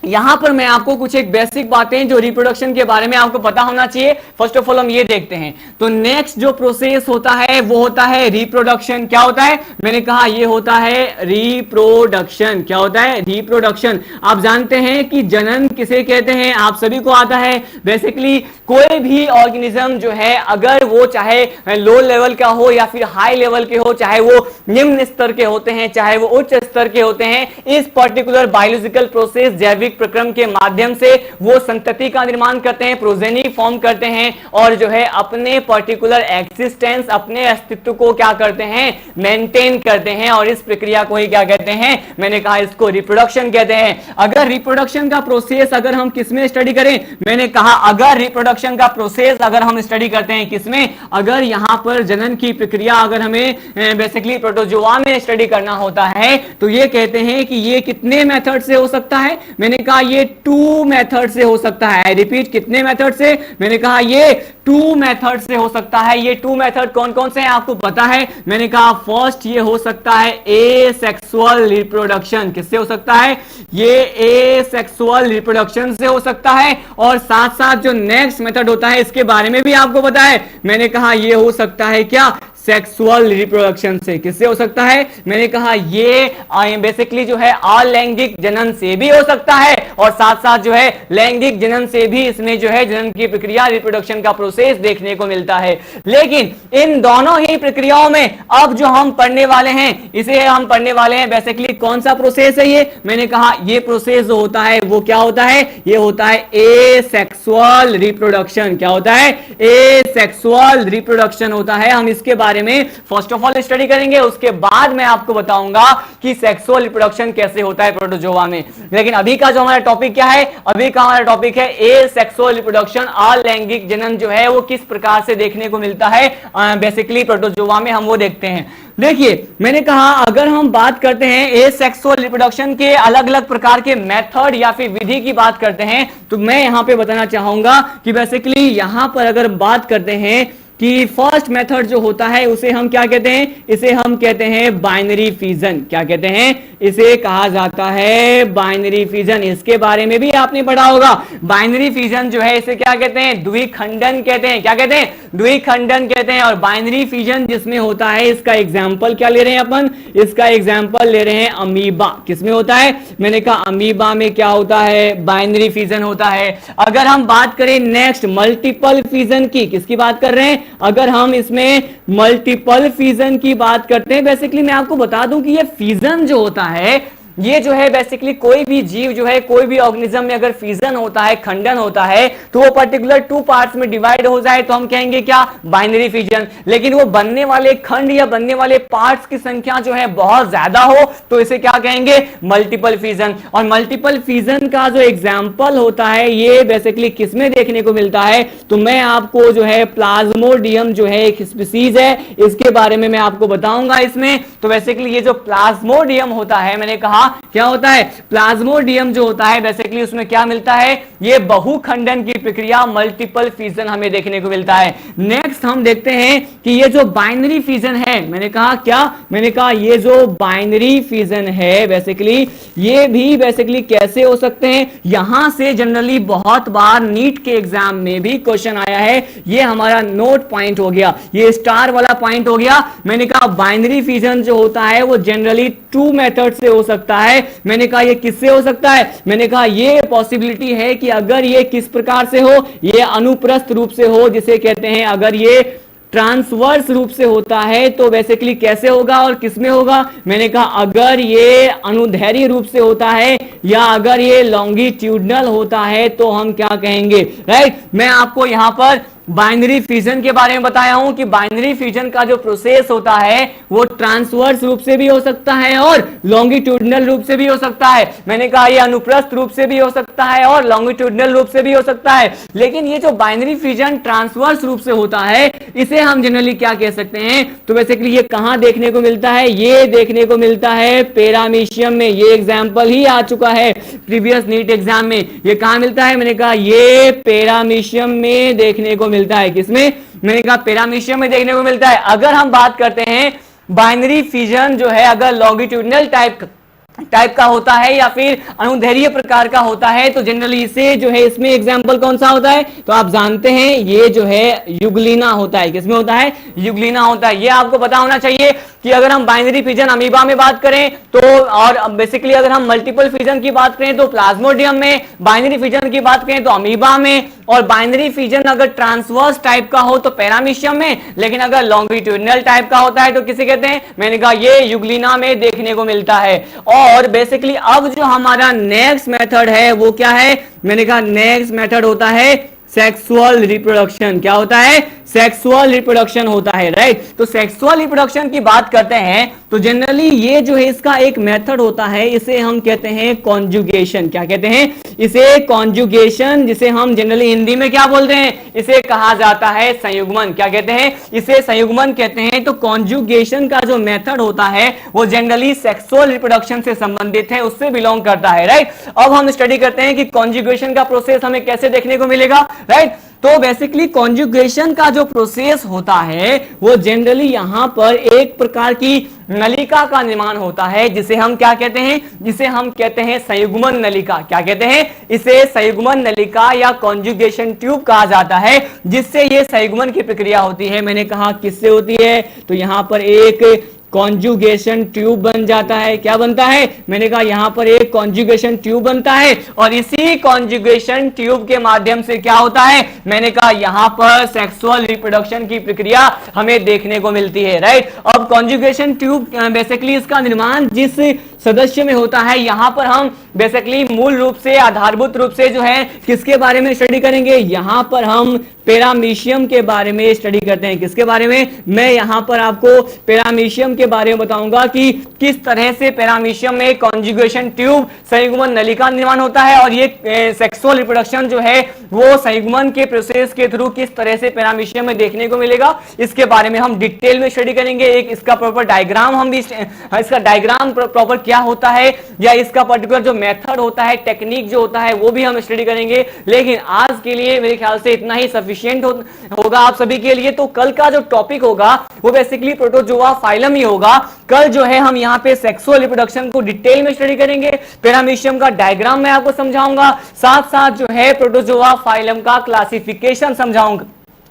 यहां पर मैं आपको कुछ एक बेसिक बातें जो रिप्रोडक्शन के बारे में आपको पता होना चाहिए। फर्स्ट ऑफ ऑल हम ये देखते हैं, तो नेक्स्ट जो प्रोसेस होता है वो होता है रिप्रोडक्शन। क्या होता है, मैंने कहा ये होता है रिप्रोडक्शन। क्या होता है, रिप्रोडक्शन। आप जानते हैं कि जनन किसे कहते हैं, आप सभी को आता है। बेसिकली कोई भी ऑर्गेनिज्म जो है अगर वो चाहे लो लेवल का हो या फिर हाई लेवल के हो, चाहे वो निम्न स्तर के होते हैं चाहे वो उच्च स्तर के होते हैं, इस पर्टिकुलर बायोलॉजिकल प्रोसेस, जैविक प्रक्रम के माध्यम से वो संतति का निर्माण करते हैं, प्रोजेनी फॉर्म करते हैं और जो है अपने पर्टिकुलर एक्सिस्टेंस, अपने अस्तित्व को क्या करते हैं, मेंटेन करते हैं। और इस प्रक्रिया को ही क्या कहते हैं, मैंने कहा इसको रिप्रोडक्शन कहते हैं। अगर रिप्रोडक्शन का प्रोसेस अगर हम किसमें स्टडी करें, मैंने कहा अगर रिप्रोडक्शन का प्रोसेस अगर हम स्टडी करते हैं किसमें, अगर यहां पर जनन की प्रक्रिया अगर हमें बेसिकली प्रोटोजोआ में स्टडी करना होता है तो ये कहते हैं कि ये कितने मेथड से हो सकता है, मैंने कहा ये 2 मेथड से हो सकता है। आई रिपीट, कितने मेथड से, मैंने कहा ये 2 मेथड से हो सकता है। ये 2 मेथड कौन कौन से हैं आपको पता है, मैंने कहा फर्स्ट ये हो सकता है एसेक्सुअल रिप्रोडक्शन। किससे हो सकता है, ये एसेक्सुअल रिप्रोडक्शन से हो सकता है। और साथ साथ जो नेक्स्ट मेथड होता है इसके बारे में भी आपको पता है, मैंने कहा ये हो सकता है क्या, सेक्सुअल रिप्रोडक्शन से। किससे हो सकता है, मैंने कहा ये बेसिकली जो है अलैंगिक जनन से भी हो सकता है और साथ साथ जो है लैंगिक जनन से भी इसमें जो है जनन की प्रक्रिया, रिप्रोडक्शन का प्रोसेस देखने को मिलता है। लेकिन इन दोनों ही प्रक्रियाओं में अब जो हम पढ़ने वाले हैं, इसे हम पढ़ने वाले हैं बेसिकली कौन सा प्रोसेस है ये, मैंने कहा ये प्रोसेस जो होता है वो क्या होता है, ये होता है एसेक्सुअल रिप्रोडक्शन। क्या होता है, एसेक्सुअल रिप्रोडक्शन होता है। हम इसके बारे बारे में फर्स्ट ऑफ ऑल स्टडी करेंगे, उसके बाद मैं आपको बताऊंगा कि सेक्सुअल रिप्रोडक्शन कैसे होता है प्रोटोजोआ में। लेकिन अभी का जो हमारा टॉपिक क्या है, अभी का हमारा टॉपिक है ए सेक्सुअल रिप्रोडक्शन, अलैंगिक जनन जो है वो किस प्रकार से देखने को मिलता है बेसिकली प्रोटोजोआ में, हम वो देखते हैं। देखिए मैंने कहा अगर हम बात करते हैं ए सेक्सुअल रिप्रोडक्शन के अलग अलग प्रकार के मेथड या फिर विधि की बात करते हैं, तो मैं यहां पे बताना चाहूंगा कि बेसिकली यहां पर अगर बात करते हैं कि फर्स्ट मेथड जो होता है उसे हम क्या कहते हैं, इसे हम कहते हैं बाइनरी फिजन। क्या कहते हैं, इसे कहा जाता है बाइनरी फिजन। इसके बारे में भी आपने पढ़ा होगा। बाइनरी फिजन जो है इसे क्या कहते हैं, द्विखंडन कहते हैं। क्या कहते हैं, द्विखंडन कहते हैं। और बाइनरी फिजन जिसमें होता है, इसका एग्जाम्पल क्या ले रहे हैं अपन, इसका एग्जाम्पल ले रहे हैं अमीबा। किसमें होता है, मैंने कहा अमीबा में क्या होता है, बाइनरी फिजन होता है। अगर हम बात करें नेक्स्ट मल्टीपल फिजन की, किसकी बात कर रहे हैं, अगर हम इसमें मल्टीपल फिजन की बात करते हैं, बेसिकली मैं आपको बता दूं कि ये फिजन जो होता है ये जो है बेसिकली कोई भी जीव जो है, कोई भी ऑर्गेनिज्म में अगर फिजन होता है, खंडन होता है, तो वो पर्टिकुलर टू पार्ट्स में डिवाइड हो जाए तो हम कहेंगे क्या, बाइनरी फिजन। लेकिन वो बनने वाले खंड या बनने वाले पार्ट्स की संख्या जो है बहुत ज्यादा हो तो इसे क्या कहेंगे, मल्टीपल फिजन। और मल्टीपल फिजन का जो एग्जाम्पल होता है ये बेसिकली किसमें देखने को मिलता है, तो मैं आपको जो है प्लाज्मोडियम जो है एक स्पीसीज है, इसके बारे में मैं आपको बताऊंगा इसमें। तो बेसिकली ये जो प्लाज्मोडियम होता है, मैंने कहा क्या होता है, प्लाज्मोडियम जो होता है बेसिकली उसमें क्या मिलता है, ये बहुखंडन की प्रक्रिया मल्टीपल फिजन हमें देखने को मिलता है। नेक्स्ट हम देखते हैं कि ये जो बाइनरी फिजन है, मैंने कहा क्या, मैंने कहा ये जो बाइनरी फिजन है बेसिकली ये भी बेसिकली कैसे हो सकते हैं, यहां से जनरली बहुत बार नीट के एग्जाम में भी क्वेश्चन आया है। ये हमारा नोट पॉइंट हो गया, ये स्टार वाला पॉइंट हो गया। मैंने कहा बाइनरी फिजन जो होता है वो जनरली टू मेथड से हो सकता है। मैंने कहा ये किससे हो सकता है, मैंने कहा ये पॉसिबिलिटी है कि अगर ये किस प्रकार से हो, ये अनुप्रस्थ रूप से हो जिसे कहते हैं, अगर ये ट्रांसवर्स रूप से होता है तो बेसिकली कैसे होगा और किसमें होगा, मैंने कहा अगर ये अनुदैर्ध्य रूप से होता है या अगर ये लॉन्गिट्यूडनल होता है तो हम क्या कहेंगे, राइट। मैं आपको यहां पर बाइनरी फिजन के बारे में बताया हूं कि बाइनरी फिजन का जो प्रोसेस होता है वो ट्रांसवर्स रूप से भी हो सकता है और लॉन्गिट्यूडनल रूप से भी हो सकता है। मैंने कहा ये अनुप्रस्थ रूप से भी हो सकता है और लॉन्गिट्यूडनल रूप से भी हो सकता है। लेकिन ये जो बाइनरी फिजन ट्रांसवर्स रूप से होता है इसे हम जनरली क्या कह सकते हैं, तो बेसिकली ये कहां देखने को मिलता है, ये देखने को मिलता है पैरामीशियम में। ये एग्जाम्पल ही आ चुका है प्रीवियस नीट एग्जाम में। ये कहां मिलता है, मैंने कहा ये पैरामीशियम में देखने को मिलता है। किसमें, मैंने कहा पैरामीशियम में देखने को मिलता है। अगर हम बात करते हैं बाइनरी फिजन जो है अगर लॉन्गिट्यूडनल टाइप का होता है या फिर अनुदैर्ध्य प्रकार का होता है तो जनरली इसे जो है इसमें एग्जाम्पल कौन सा होता है, तो आप जानते हैं ये जो है युग्लिना होता है। किसमें होता है, युग्लिना होता है। ये आपको पता होना चाहिए कि अगर हम बाइनरी फिजन अमीबा में बात करें तो, और बेसिकली अगर हम मल्टीपल फिजन की बात करें तो प्लाज्मोडियम में, बाइनरी फिजन की बात करें तो अमीबा में, और बाइनरी फिजन अगर ट्रांसवर्स टाइप का हो तो पैरामीशियम में, लेकिन अगर लॉन्गिट्यूडनल टाइप का होता है तो किसे कहते हैं, मैंने कहा ये युग्लिना में देखने को मिलता है। और बेसिकली अब जो हमारा नेक्स्ट मेथड है वो क्या है, मैंने कहा नेक्स्ट मेथड होता है सेक्सुअल रिप्रोडक्शन। क्या होता है, सेक्सुअल रिप्रोडक्शन होता है, राइट। तो सेक्सुअल रिप्रोडक्शन की बात करते हैं तो जनरली ये जो है इसका एक मेथड होता है, इसे हम कहते हैं कॉन्जुगेशन। क्या कहते हैं, इसे कॉन्जुगेशन, जिसे हम जनरली हिंदी में क्या बोलते हैं, इसे कहा जाता है संयुग्मन। क्या कहते हैं, इसे संयुग्मन कहते हैं। तो कॉन्जुगेशन का जो मेथड होता है वो जनरली सेक्सुअल रिप्रोडक्शन से संबंधित है, उससे बिलोंग करता है, राइट। अब हम स्टडी करते हैं कि कॉन्जुगेशन का प्रोसेस हमें कैसे देखने को मिलेगा, राइट। तो बेसिकली कॉन्जुगेशन का जो प्रोसेस होता है वो जनरली यहां पर एक प्रकार की नलिका का निर्माण होता है जिसे हम क्या कहते हैं, जिसे हम कहते हैं संयुग्मन नलिका। क्या कहते हैं, इसे संयुग्मन नलिका या कॉन्जुगेशन ट्यूब कहा जाता है, जिससे ये संयुग्मन की प्रक्रिया होती है। मैंने कहा किससे होती है, तो यहां पर एक कॉन्जुगेशन ट्यूब बन जाता है। क्या बनता है, मैंने कहा यहां पर एक कॉन्जुगेशन ट्यूब बनता है और इसी कॉन्जुगेशन ट्यूब के माध्यम से क्या होता है, मैंने कहा यहां पर सेक्सुअल रिप्रोडक्शन की प्रक्रिया हमें देखने को मिलती है, राइट। अब कॉन्जुगेशन ट्यूब बेसिकली इसका निर्माण जिस सदस्य में होता है। यहां पर हम बेसिकली मूल रूप से आधारभूत रूप से जो है किसके बारे में स्टडी करेंगे, यहां पर हम पैरामीशियम के बारे में स्टडी करते हैं। किसके बारे में, मैं यहां पर आपको पैरामीशियम के बारे में बताऊंगा कि किस तरह से पैरामीशियम में कॉन्जुगेशन ट्यूब संयुग्मन नलिका निर्माण होता है और ये सेक्सुअल रिप्रोडक्शन जो है वो संयुग्मन के प्रोसेस के थ्रू किस तरह से पैरामीशियम में देखने को मिलेगा, इसके बारे में हम डिटेल में स्टडी करेंगे। एक इसका प्रॉपर डायग्राम हम भी, इसका डायग्राम प्रॉपर क्या होता है या इसका पर्टिकुलर जो मेथड होता है, टेक्निक जो होता है वो भी हम स्टडी करेंगे। लेकिन आज के लिए मेरे ख्याल से इतना ही सफिशिएंट होगा आप सभी के लिए। तो कल का जो टॉपिक होगा वो बेसिकली प्रोटोजोआ फाइलम ही होगा। कल जो है हम यहाँ पे सेक्सुअल रिप्रोडक्शन को डिटेल में स्टडी करेंगे, पैरामीशियम का डायग्राम मैं आपको समझाऊंगा, साथ साथ जो है प्रोटोजोआ फाइलम का क्लासिफिकेशन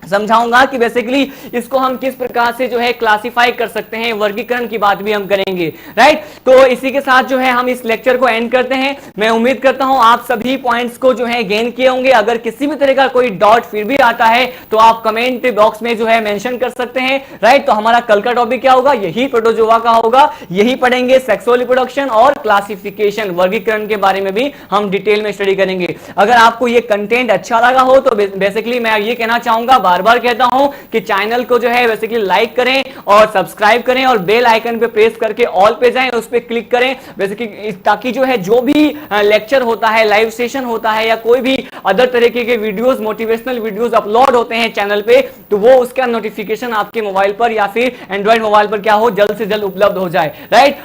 समझाऊंगा कि बेसिकली इसको हम किस प्रकार से जो है क्लासिफाई कर सकते हैं, वर्गीकरण की बात भी हम करेंगे, राइट। तो इसी के साथ जो है हम इस लेक्चर को एंड करते हैं। मैं उम्मीद करता हूं आप सभी पॉइंट्स को जो है गेन किए होंगे। अगर किसी भी तरह का कोई डाउट फिर भी आता है तो आप कमेंट बॉक्स में जो है मेंशन कर सकते हैं, राइट। तो हमारा कल का टॉपिक क्या होगा, यही प्रोटोजोआ का होगा, यही पढ़ेंगे सेक्सुअल रिप्रोडक्शन और क्लासिफिकेशन, वर्गीकरण के बारे में भी हम डिटेल में स्टडी करेंगे। अगर आपको ये कंटेंट अच्छा लगा हो तो बेसिकली मैं ये कहना चाहूंगा, बार बार कहता हूं कि चैनल को जो है बेसिकली लाइक करें और सब्सक्राइब करें और बेल आइकन पे प्रेस करके ऑल पे जाएं, उस पे क्लिक करें बेसिकली, ताकि जो है जो भी लेक्चर होता है, लाइव सेशन होता है या कोई भी अदर तरीके के वीडियोस, मोटिवेशनल वीडियोस अपलोड होते हैं चैनल पे, तो वो उसका नोटिफिकेशन आपके मोबाइल पर या फिर एंड्रॉइड मोबाइल पर क्या हो, जल्द से जल्द उपलब्ध हो जाए, राइट।